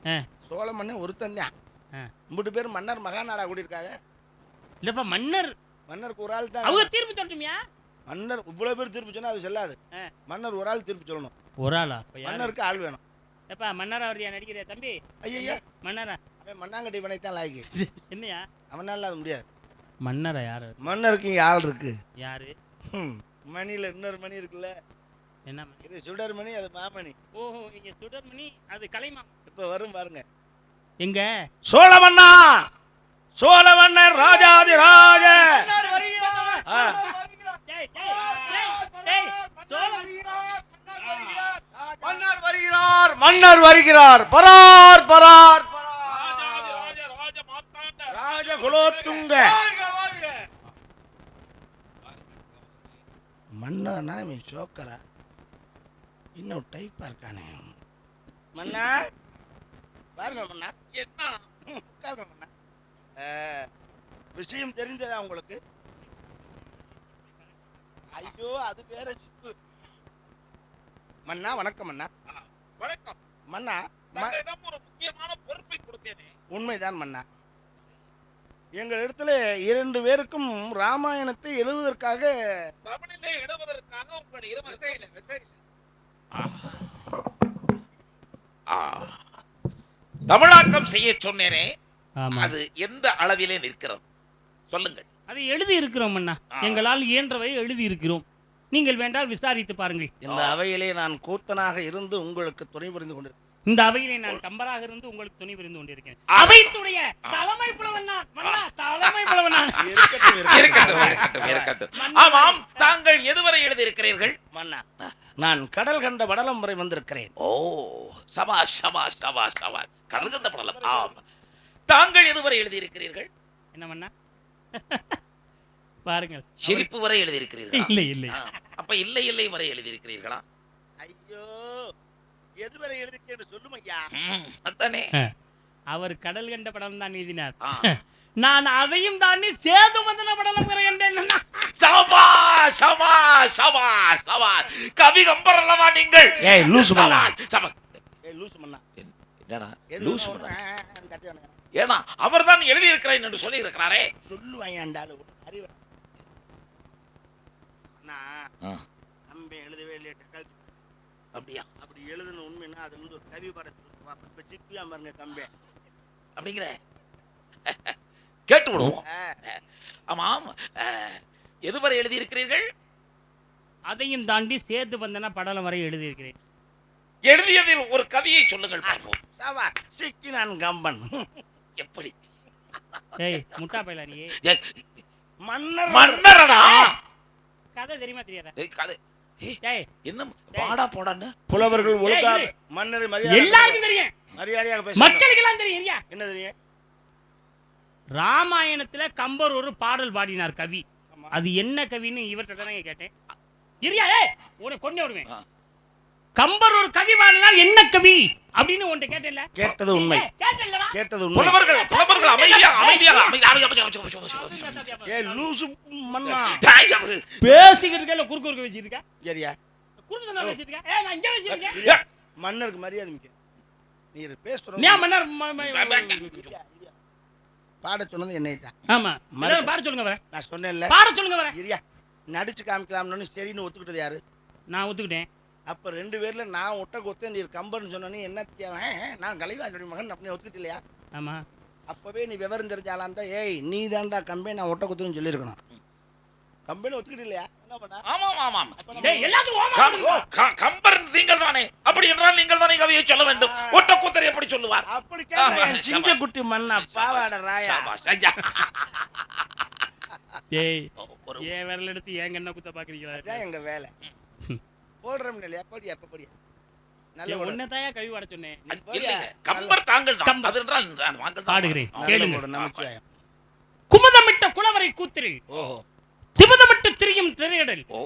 சோழ மன்னன் ஒருத்தன் தான். 3 பேர் மன்னர் மகாநாடா கூடி இருக்காங்க. இல்லப்பா மன்னர், மன்னருக்கு ஒரு ஆள் தான். அவங்க தீர்ப்பு சொல்லட்டுமியா? மன்னர் இவ்வளவு பேர் தீர்ப்பு சொன்னா அது செல்லாது. மன்னர் ஒரு ஆள் தீர்ப்பு சொல்லணும். ஒரு ஆளா? மன்னருக்கு ஆள் வேணும். எப்பா மன்னரா வரியா நடிக்கிறியா தம்பி? ஐயா, மன்னரா? அவன் மண்ணாங்கட்டி இவனைத்தான் லாய்க்கு. என்னையா அவனால அது முடியாது. மன்னரா யாரு? மன்னருக்கு இங்க ஆள் இருக்கு. யாரு? மணியில இன்னொரு மணி இருக்குல்ல. என்ன மணி? இது சுடர் மணி, அது மாமணி. ஓஹோ, இங்க சுடர்மணி, அது கலைமா. இப்ப வரும் பாருங்க. எங்க சோழ மன்னா, சோழ மன்னர் ராஜாதி ராஜ. மன்னர் வருகிறார். பரார் பரார் ராஜ குலோத்துங்க. மன்னர்னா இவன் சோக்கரா, இன்னும் டைப்பா இருக்கானே. மன்னா பாருங்க மன்னா, என்ன உட்காருங்க மன்னா. விஷயம் தெரிஞ்சதா உங்களுக்கு? ஐயோ, அது வேற சிப்பு. மன்னா வணக்கம். மன்னா வணக்கம். மன்னா, ஒரு முக்கியமான பொறுப்பை கொடுத்தேனே. உண்மைதான் மன்னா. எங்கள் இடத்துல 2 பேருக்கும் ராமாயணத்தை எழுதுவதற்காக, தமிழிலே எழுதுவதற்காக உங்களுடைய இருவர் தமிழாக்கம் செய்ய சொன்னேனே, அது எந்த அளவிலே நிற்கிறது சொல்லுங்கள். அதை எழுதி இருக்கிறோம் அண்ணா. எங்களால் இயன்றவை எழுதி இருக்கிறோம். நீங்கள் வேண்டால் விசாரித்து பாருங்கள். இந்த அவையிலே நான் கூத்தனாக இருந்து உங்களுக்கு துணை புரிந்து கொண்டிருக்கிறேன். இந்த அவையிலே நான் கம்பராக இருந்து உங்களுக்கு துணை புரிந்து கொண்டிருக்கிறேன். அவைத்துடைய தலைமை புலவன் நான். மன்னா, தலைமை புலவன் நான். இருக்கட்டும். ஆமாம், தாங்கள் எதுவரை எழுதி இருக்கிறீர்கள்? மன்னா, நான் கடல் கண்ட படலம் வரை வந்திருக்கிறேன். ஓ, சபாஷ் சபாஷ் சபாஷ் சபாஷ். கடல் கண்ட படலம். ஆம், தாங்கள் எதுவரை எழுதி இருக்கிறீர்கள்? என்ன மன்னா? பாருங்கள், சிரிப்பு வரை எழுதி இருக்கிறீர்கள்? இல்லை இல்லை. அப்ப இல்லை இல்லை வரை எழுதி இருக்கிறீர்களா? ஐயோ, எதுவரை எழுதிருக்கேன்னு சொல்லும் ஐயா. அதானே. அவர் கடல் கண்ட படம் தான் எழுதினார். நான் அதையும் தாண்டி சேது வந்தன படலம் என்றேன். சபா சபா சபா சபா கவி கம்பர் அல்லவா நீங்கள்? ஏய் லூசு மண்ணா, சபா ஏய் லூசு மண்ணா, என்னடா எது லூசு ஒண்ணு, மண்ணா? தட்டி வேணுங்க. ஏன்னா அவர்தான் எழுதி இருக்கிறேன் என்று சொல்லி இருக்கிறாரே. சொல்லுவாங்க அந்த ஆளு அறிவு. நான் ஆ, நம்பி எழுதவே இல்லையே. அப்படியா? அப்படி எழுதுன உண்மைன்னா அது வந்து ஒரு கவி பாடத்துக்கு சிக்கியா பாருங்க கம்பி. அப்படிங்கிற கேட்டு விடுவோம். ஆமாம், எதுவரை எழுதி இருக்கிறீர்கள்? அதையும் தாண்டி சேது வந்தன படலம் வரை எழுதியிருக்கிறேன். எழுதியதில் ஒரு கவியை சொல்லுங்கள் பார்ப்போம். சவா சிக்கினான் கம்பன். எப்படி? ஏய் முட்டா பையலா நீ? ஏய், மன்னர் மன்னரடா? கதை தெரியுமா தெரியாதா? ஏய், கதை. ஏய், ஏய் என்ன பாடா போடான்னு? புலவர்கள் ஒழுங்கா ஏய், மன்னர் மரியாதை எல்லாருக்கும் தெரியும், மரியாதையாக பேச. மக்களுக்கு எல்லாம் தெரியும். இல்லையா? என்ன தெரியும்? ராமாயணத்துல கம்பர் ஒரு பாடல் பாடினார் கவி. ஆமா. அது என்ன கவின்னு இவர்கிட்ட தானே கேட்டேன். இரியா ஏய் உன்னை கொண்டு விடுவேன். ஆ. கம்பர் ஒரு கவி பாடினார், என்ன கவி அப்படின்னு உன்கிட்ட கேட்டேன்ல? கேட்டது உண்மை, கேட்டல்லடா. கேட்டது உண்மை. புலவர்கள் அமைதியாக. ஏ லூசு மண்ணா, பேசிக்கிட்டு இருக்கல குறுக்கு வச்சிருக்க. சரியா? குறுக்கு சொன்னா வச்சிருக்க. ஏய் நான் இங்க வச்சிருக்கேன். மன்னருக்கு மரியாதை முக்கியம். நீ பேசுற நான் மன்னர் பாட சொன்னது என்னை தான். ஆமா எல்லாரும் பாட சொல்லுங்க வர. நான் சொன்னேன்ல, பாட சொல்லுங்க வர. சரியா? நடிச்சு காமிக்கலாம்னு சரின்னு ஒத்துக்கிட்டது யாரு? நான் ஒத்துக்கிட்டேன். அப்ப 2 பேர்ல நான் ஒட்ட கொத்த நீ கம்பர்னு சொன்னே என்ன நான் கலைவாணி மகன் அப்படி ஒத்துக்கிட்டு இல்லையா? ஆமா அப்பவே நீ விவரம் தெரிஞ்சாலாம் தான் ஏய் நீ தான்டா கம்பே நான் ஒட்ட கொத்துன்னு சொல்லியிருக்கணும். கம்பெனி ஒத்துக்கிட்டு இல்லையா? என்ன பண்ண? ஆமாம் ஆமாம். டேய் எல்லாத்துக்கும் ஓமா. கம்பர் நீங்கள் தானே? அப்படி என்றால் நீங்கள் தானே கவியை சொல்ல வேண்டும். ஒட்ட கூத்தர் எப்படி சொல்லுவார்? அப்படி கேட்க சிங்கக்குட்டி மண்ணா பாவாட ராயா. சபாஷ், ஐயா. டேய் ஒரு ஏன் விரல் எடுத்து ஏன் என்ன குத்த பாக்குறீங்களா? அதான் எங்க வேலை. போடுறோம் இல்லையா? படியா எப்ப படியா? நல்ல ஏன் உன்னதாயா கவி பாட சொன்னேன். இல்லை, கம்பர் தாங்கள் தான். கம்பர். அது என்றால் நான் வாங்கள் தான். பாடுகிறேன் கேளுங்க. நமச்சிவாயம். குமுதமிட்ட குளவரை கூத்திரில் ஓஹோ. திமிதமிட்டு திரியும் திரையடல் ஓ,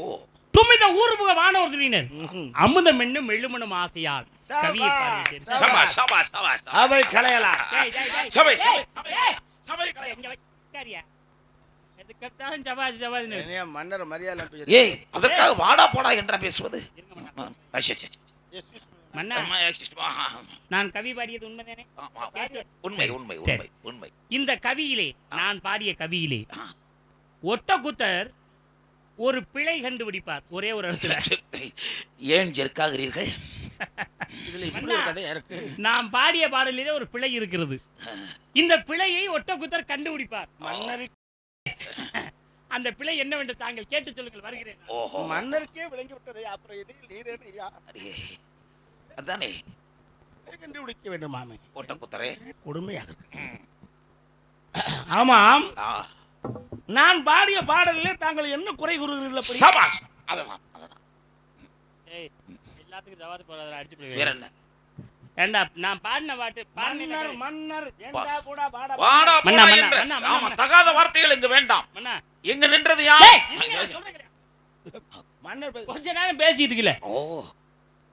துமித ஊர்முக வானோர் துணியினர் ம்ஹும். அமுதம் என்னும் மெழுமனும் ஆசையால் கவியை பாடியிருக்கிறேன். சபாஷ் சபாஷ் சபாஷ். அவை கலையலாம். டேய், டேய், டேய். சபை, டேய், சபை, சபை. டேய். சபை கலை. இங்க வைக்காரியா? எதுக்கெடுத்தாலும் சபாஷ் சபாஷ்னு. என்னையா மன்னர் மரியாதை ஏய், அதற்காக வாடா போடா என்ற பேசுவது? இருங்க மன்னா. ஆ, சரி, சரி, சரி. மன்னா ஆமா, ஆ, நான் கவி பாடியது உண்மைதானே? ஆமா. உண்மை உண்மை சரி. உண்மை உண்மை. இந்த கவியிலே நான் பாடிய கவியிலே ஆ. ஒட்டக்குத்தர் ஒரு பிழை கண்டுபிடிப்பார் ஒரே ஒரு இடத்துல. ஏன் ஜெர்க்காகிறீர்கள்? இதுல இப்படி ஒரு கதை இருக்கு. நாம் பாடிய பாடலிலே ஒரு பிழை இருக்கிறது. இந்த பிழையை ஒட்டக்குத்தர் கண்டுபிடிப்பார். மன்னரி அந்த பிழை என்னவென்று தாங்கள் கேட்டு சொல்லுங்கள், வருகிறேன். ஓஹோ, மன்னருக்கே விளங்கி விட்டது. அப்புறம் இதில் நீரேனையா அடே, அதானே கண்டுபிடிக்க வேண்டும் மாமே. ஒட்ட குத்தரே. கொடுமையாக இருக்கு. ஆமாம், ஆ, நான் பாடிய பாடலிலே தாங்கள் என்ன குறை கூறுகிறீர்கள்? சபாஷ். அததான் அததான். ஏய் எல்லாத்துக்கும் ஜவாது போறாத அடிச்சு வேற போடுவேன். என்ன? ஏண்டா நான் பாடின பாட்டு மன்னர் பாடின மன்னர் ஏண்டா கூட பாட வாடா மன்னா, போடா மன்னா, என்ற மன்னா, ஆமா மன்னா. தகாத வார்த்தைகள் இங்கு வேண்டாம். மன்னா எங்க நின்றது யார்? ஏய், இருங்க, நான் சொல்றேன். மன்னர் கொஞ்ச நேரம் பேசிட்டு இருக்கல. ஓ,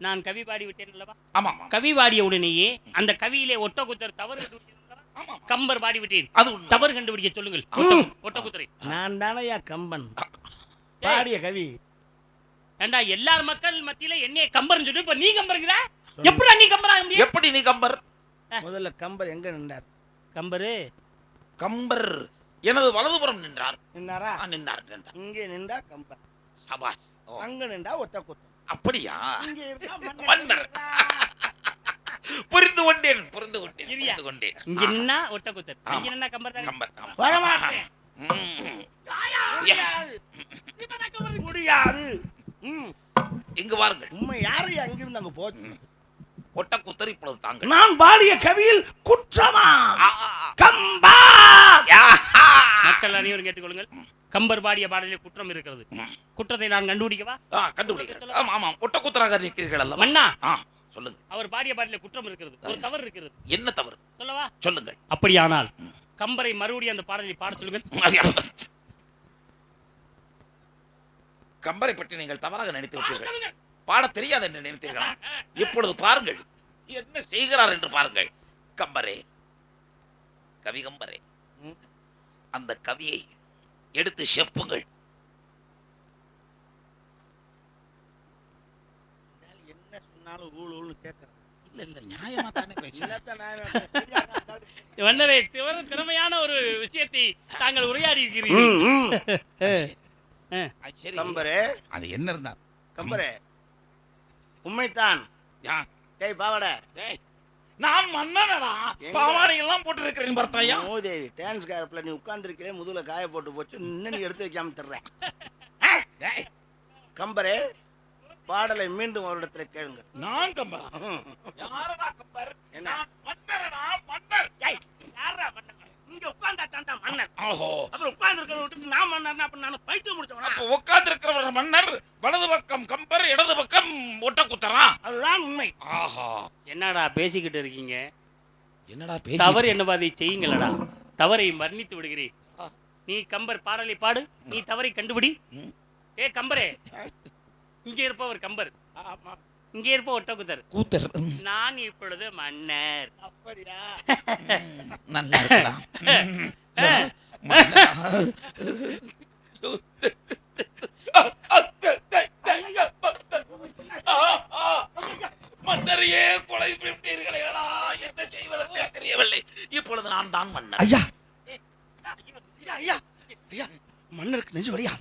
நான் கவி பாடி விட்டேன் அல்லவா? ஆமா ஆமா கவி பாடிய உடனேயே அந்த கவியிலே ஒட்டக்குத்தர் தவறு கண்டுபிடித்தேன் அல்லவா? ஆமா. கம்பர் பாடி விட்டேன். அது உண்மை. தவறு கண்டுபிடிக்க சொல்லுங்கள். ஒட்டக்குத்தரை. நான் தானையா கம்பன் பாடிய கவி. ஏண்டா எல்லார் மக்கள் மத்தியில என்னைய கம்பர்னு சொல்லி இப்ப நீ கம்பருங்கிற? எப்படி நீ கம்பராக முடியும்? எப்படி நீ கம்பர்? முதல்ல கம்பர் எங்க நின்றார்? கம்பரு கம்பர் எனது வலதுபுறம் நின்றார். நின்னாரா? நின்றார் நின்றார். இங்கே நின்றா கம்பர், சபாஷ். ஓ, அங்க நின்றா ஒட்ட குத்து. அப்படியா? இங்கே இருந்தா மன்னர். புரிந்து கொண்டேன் புரிந்து கொண்டேன் இரியா. புரிந்து கொண்டேன். இங்க என்ன ஒட்டக்குத்தர், ஆமா. இங்க என்ன கம்பர் தானே? கம்பர் ஆமா. வரமாட்டேன். ம். முடியாது. இங்கு வாருங்கள். உண்மை யாரு அங்கிருந்து அங்க போச்சு? ஒட்ட குத்தர் இப்பொழுது தாங்கள். நான் பாடிய கவியில் குற்றமா? கம்பா. மக்கள் அனைவரும் கேட்டுக்கொள்ளுங்கள். கம்பர் பாடிய பாடலில் குற்றம் இருக்கிறது. குற்றத்தை நான் கண்டுபிடிக்கவா? கண்டுபிடிக்கிறேன். ஆமா ஆமா ஒட்ட குத்தராக நிற்கிறீர்கள் அல்லவா? மன்னா சொல்லுங்க. அவர் பாடிய பாடலில் குற்றம் இருக்கிறது, ஒரு தவறு இருக்கிறது. என்ன தவறு? சொல்லவா? சொல்லுங்கள். அப்படியானால் கம்பரை மறுபடியும் அந்த பாடலை பாட சொல்லுங்கள். கம்பரை பற்றி நீங்கள் தவறாக நினைத்து விட்டீர்கள். பாட தெரியாது என்று நினைத்தீர்களா? இப்பொழுது பாருங்கள் என்ன செய்கிறார் என்று பாருங்கள். கம்பரே, கவி கம்பரே, அந்த கவியை எடுத்து செப்புங்கள். என்ன சொன்னாலும் ஊழு கேட்கறது இல்ல இல்ல, நியாயமா தானே பேசுறேன். மன்னரே, திறமையான ஒரு விஷயத்தை தாங்கள் உரையாடி இருக்கிறீர்கள். சரி, கம்பரே, அது என்ன இருந்தா கம்பரே, உண்மைத்தான். டேய் பாவாடா, டேய், நான் மன்னனடா. பாவாடை எல்லாம் போட்டு இருக்கிறேன் பார்த்தாயா? மோதேவி டான்ஸ் காரப்ல நீ உட்கார்ந்திருக்கே, முதுகுல காய போட்டு போச்சு, இன்னும் நீ எடுத்து வைக்காம தர்றேன். டேய், கம்பரே, பாடலை மீண்டும் ஒரு இடத்துல கேளுங்க. நான் கம்பரா? யாரடா கம்பர்? என்ன? நான் மன்னரடா, மன்னர். ஏய், யாரா மன்னர்? இங்க உட்கார்ந்தா தான்டா மன்னர். ஓஹோ, அப்புறம் உட்கார்ந்திருக்கிறத விட்டு நான் மன்னர்னா அப்ப நான் பைத்தியம் முடிச்சவனா? அப்ப உட்கார்ந்து இருக்கிறவர் மன்னர், வலது பக்கம் கம்பர், இடது பக்கம் ஒட்ட குத்தறான். அதுதான் உண்மை. ஆஹா, என்னடா பேசிக்கிட்டு இருக்கீங்க? என்னடா தவறு என்னவா அதை செய்யுங்களடா. தவறை மன்னித்து விடுகிறேன். நீ கம்பர் பாடலை பாடு, நீ தவறை கண்டுபிடி. ஏ கம்பரே, இங்கே இருப்பவர் கம்பர், ஆமா, இங்கே இருப்ப ஒட்டக்குத்தர், கூத்தர். நான் இப்பொழுது மன்னர். அப்படியா? நல்லா இருக்கடா. மன்னரையே கொலை விட்டீர்களேடா, என்ன செய்வதென்று தெரியவில்லை. இப்பொழுது நான் தான் மன்னர். ஐயா, ஐயா, ஐயா, மன்னருக்கு நெஞ்சு வலியா?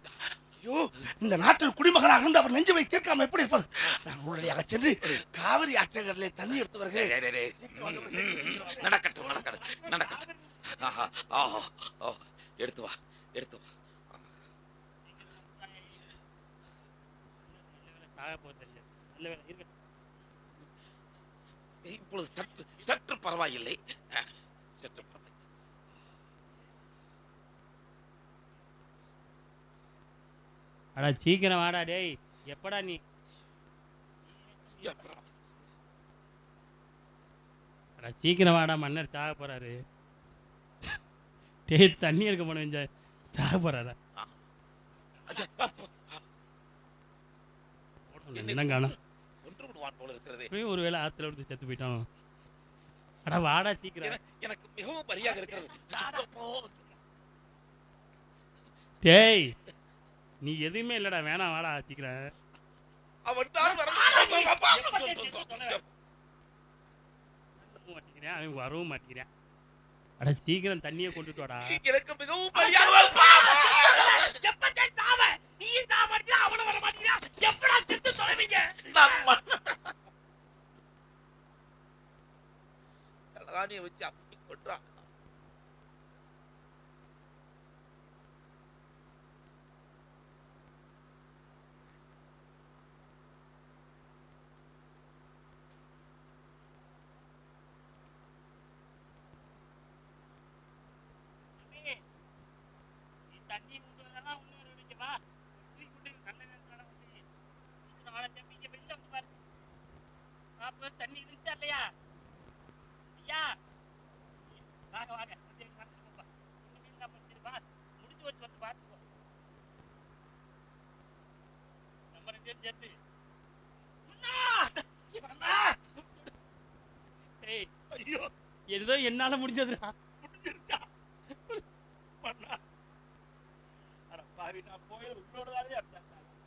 ஐயோ, இந்த நாட்டில் குடிமகனாக இருந்து அவர் நெஞ்சு வலி தீர்க்காம எப்படி இருப்பது? நான் உடனடியாக சென்று காவிரி ஆற்றங்கரையிலே தண்ணி எடுத்து வருகிறேன். நடக்கட்டும், நடக்கட்டும், நடக்கட்டும். ஆஹா, ஆஹா, ஓ, எடுத்து வா, எடுத்து வா. இப்பொழுது சற்று பரவாயில்லை, சற்று பரவாயில்லை. அடா சீக்கிரம் வாடா டேய். எப்படா நீ? அடா சீக்கிரம் வாடா, மன்னர் சாக போறாரு. டேய், தண்ணி இருக்க போன சாக போறாரா? என்ன காணும்? ஒன்று விடுவான் போல இருக்கிறது. ஒருவேளை ஆத்துல இருந்து செத்து போயிட்டானோ? அடா வாடா சீக்கிரம். எனக்கு மிகவும் பரியாக இருக்கிறது. டேய், நீ எதுவுமே இல்லடா, வேணாம் வாடா சீக்கிரம். அவன் தான் அவன் வரவும் மாட்டேங்கிறான். அட சீக்கிரம் தண்ணியை கொண்டுட்டு வாடா. எனக்கு மிகவும் பரியாக. வச்சு அப்படி கொள்றான். தண்ணி இருந்துச்சா இல்லையா? ஐயா வாங்க வாங்க, முடிச்சு வச்சு வந்து பார்த்துக்கோ. நம்ம ரெண்டு பேரும் சேர்த்து ஏதோ என்னால முடிஞ்சதுடா.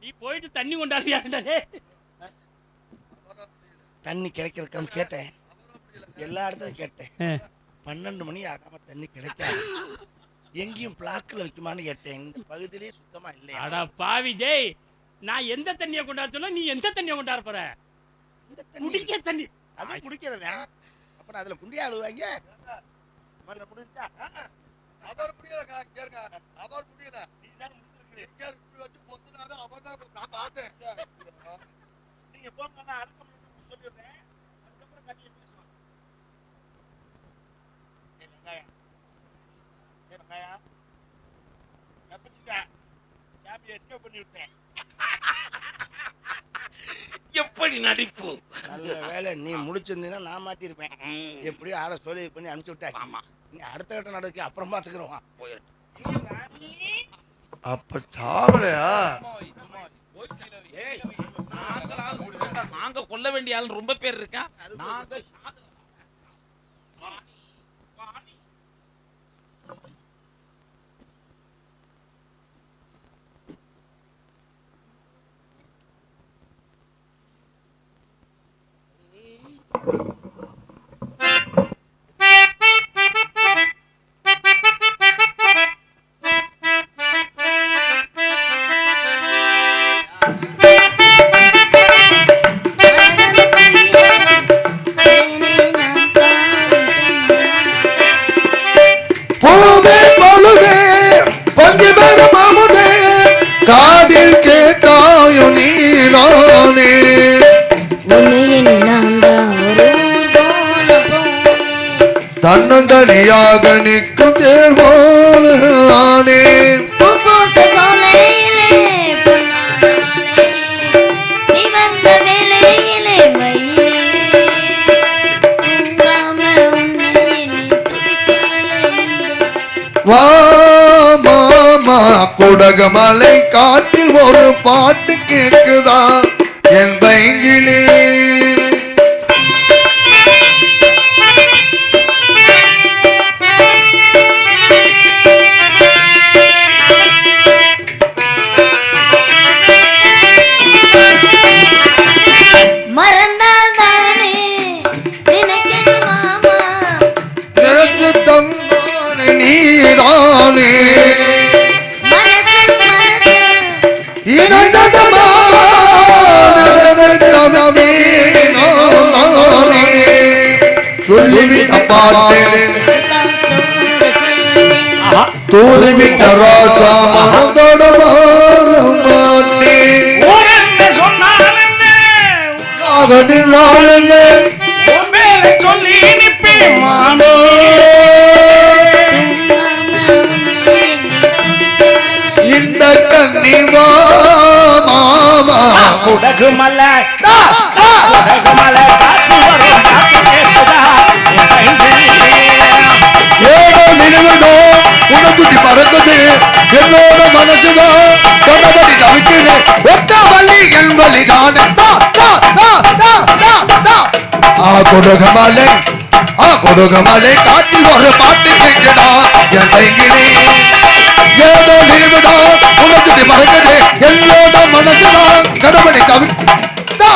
நீ போயிட்டு தண்ணி கொண்டாடுறியா? தண்ணி கிடைக்கிறதுக்கு கேட்டேன், எல்லா இடத்துலையும் கேட்டேன். 12 மணி ஆகாம தண்ணி கிடைக்காது. எங்கேயும் பிளாக்ல வைக்குமான்னு கேட்டேன். இந்த பகுதியிலேயே சுத்தமா இல்லை. அடா பாவி ஜெய், நான் எந்த தண்ணியை கொண்டாட சொன்னா நீ எந்த தண்ணியை கொண்டாட போற? குடிக்க தண்ணி. அது குடிக்கிறதா? அப்புறம் அதுல குண்டியா அழுவாங்க. முடிஞ்சா அவர் முடியல கேளுங்க, அவர் முடியல. வச்சு பொத்துனாரு, அவர் தான் நான் பார்த்தேன். நீங்க போங்க, நான் அடுத்த சொல்லிடுறேன். அதுக்கப்புறம் கட்டியை பேசுவோம். வெங்காயம் வெங்காயம் சாப்பிட்டு எஸ்கேப் பண்ணி விட்டேன். எப்படி நடிப்பு? நல்ல வேலை, நீ முடிச்சிருந்தீங்கன்னா நான் மாட்டிருப்பேன். எப்படியோ ஆளை சொல்லி பண்ணி அனுப்பிச்சு விட்டேன். ஆமா, நீ அடுத்த கட்ட நடக்கு அப்புறம் பாத்துக்கிறோம். அப்ப சாவலையா? நாங்க கொல்ல வேண்டிய ஆள் ரொம்ப பேர் இருக்கா. நாங்க துணையாக நிற்கும் தேர்வானே வா மாமா குடகமலை காட்டில் ஒரு பாட்டு கேக்குதா என் பைங்கிலே நீரானே சொல்லிவிட்ட பாட்டே தூதுவிட்ட ராசா மனதோட மாட்டே சொல்லி நிற்பேன் மானோ இந்த கண்ணிவா மாமா குடகுமலை குடகுமலை காத்து வரும் ஏதோ நினைவுதோ உனக்குட்டி பறக்குது என்னோட மனசுதான் சொன்னபடி தவிக்குது ஒத்த வள்ளி என் வழிதான் கொடுகமலை காட்டில் ஒரு பாட்டு கேட்குதா என் தைங்கிலே ஏதோ நினைவுதோ உனக்குட்டி பறக்குது என்னோட மனசுதான் கடவுளை தவித்தா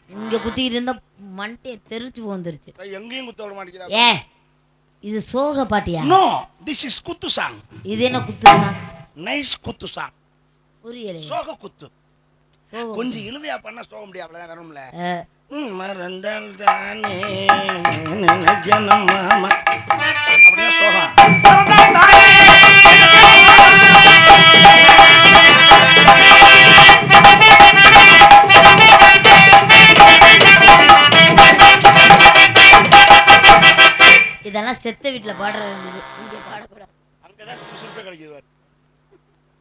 இங்க குத்திட்டு இருந்தா மண்டைய தெரிச்சு வந்துருச்சு. எங்கேயும் குத்த விட மாட்டேங்கிறா. ஏ இது சோக பாட்டியா? நோ, திஸ் இஸ் குத்து சாங். இது என்ன குத்து சாங்? நைஸ் குத்து சாங். புரியல. சோக குத்து. கொஞ்சம் இழுவையா பண்ணா சோக முடியாது, அவ்வளவுதான் வேணும்ல. மறந்தால் தானே நினைக்கணும் மாமா. அப்படியே சோகம். மறந்தால் தானே இதெல்லாம் செத்த வீட்டுல பாடுற வேண்டியது, இங்க பாடக்கூடாது. அங்கதான் சுருக்க கிடைக்குது.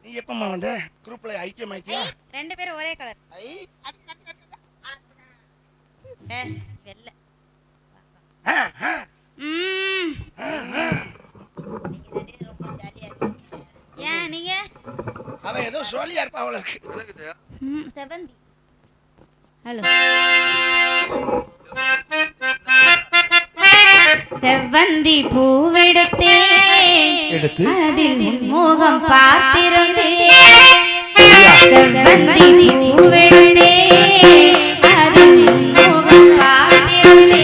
நீ எப்பமா வந்த குரூப்ல ஐக்கியம் ஆயிட்டியா? ரெண்டு பேரும் ஒரே கலர். வெள்ளை. ஏன் நீங்க? அவ ஏதோ சோலியா இருப்பா அவள இருக்கு. செவந்தி. ஹலோ. செவ்வந்தி பூவெடுத்தே அதில் மோகம் பார்த்திருந்தே செவ்வந்தி பூவெடுத்தே அதில் மோகம் பார்த்திருந்தே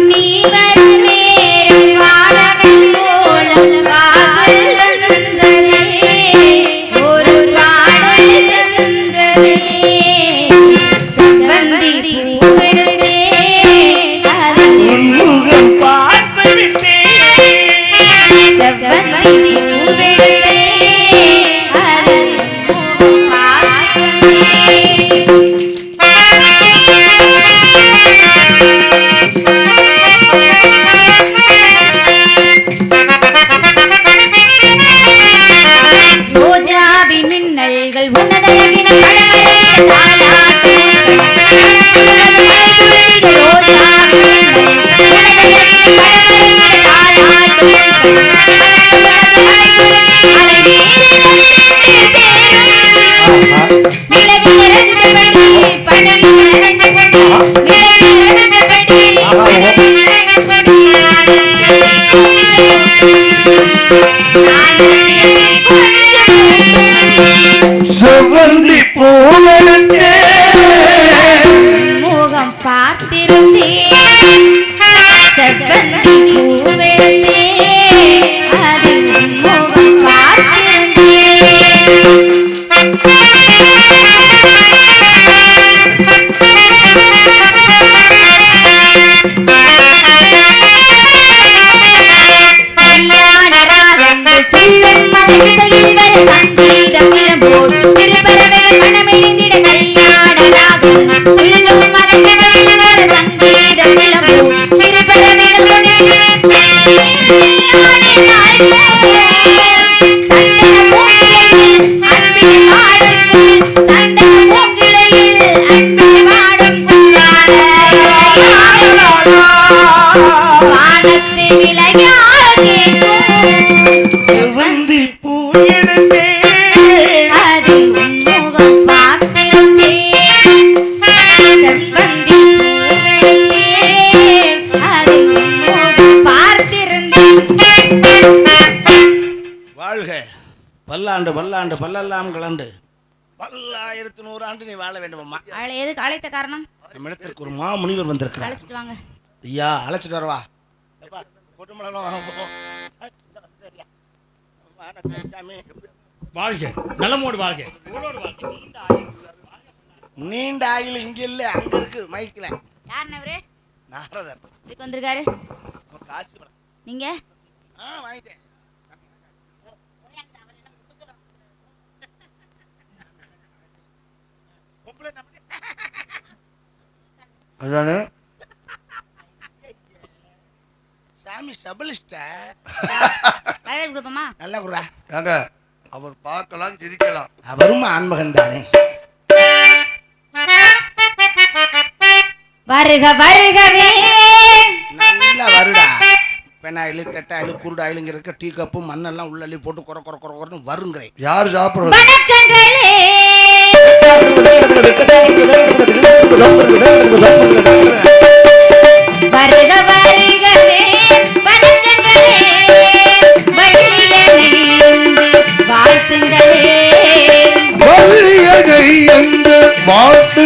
நீ வரும் நேரம் வானவில் போல வாசல் வந்ததே ஒரு பாடல் தந்ததே செவ்வந்தி பூவெடுத்தே செவ்வந்தி பூவெடுத்தே அதில் மோகம் பார்த்திருந்தே ரோஜாவி மின்னல்கள் உன்னதழகின கடமையின தாலாட்டு ரோஜாவி செவ்வந்தி பூவெடுத்தே மோகம் பார்த்திருந்தேன் செவ்வந்தி பூவெடுத்தே அதில் மோகம் சங்கீதம் வானத்தை விளையாட செவ்வந்தி பூ எடுத்தே அதில் உன்முகம் பார்த்திருந்தேன் செவ்வந்தி பூவெடுத்தேன் அதில் உன்முகம் பார்த்திருந்தேன் வாழ்க பல்லாண்டு பல்லாண்டு பல்லெல்லாம் கலண்டு 1100 ஆண்டு நீ வாழ வேண்டும் அம்மா. அவளை எதுக்கு அழைத்த காரணம்? நம்மிடத்திற்கு ஒரு மாமுனிவர் வந்திருக்கிறார். அழைச்சிட்டு வாங்க. ஐயா அழைச்சிட்டு வரவா. வாழ்க நலமோடு வாழ்க நீண்ட ஆயுள் இங்க இல்ல அங்க இருக்கு மைக்ல. யார் நவரு? நாரதர். இதுக்கு வந்திருக்காரு. காசு நீங்க வாங்கிட்டேன். அதானே சாமி சபலிஸ்ட கலர் கொடுப்போமா? நல்லா குறா. ஏங்க அவர் பார்க்கலாம் சிரிக்கலாம், அவரும் ஆண்மகன் தானே. வருக வருகவே நல்லா வருடா. பெனாயிலு கெட்டாயிலு குருடாயிலுங்க இருக்க டீ கப்பு மண்ணெல்லாம் உள்ளி போட்டு குறை குறை குறை குறைன்னு வருங்கிறேன். யார் சாப்பிடுறது? வணக்கங்களே வருக வருகவே வணக்கங்களே வள்ளியனை வாழ்த்துங்களே என்று வாழ்த்து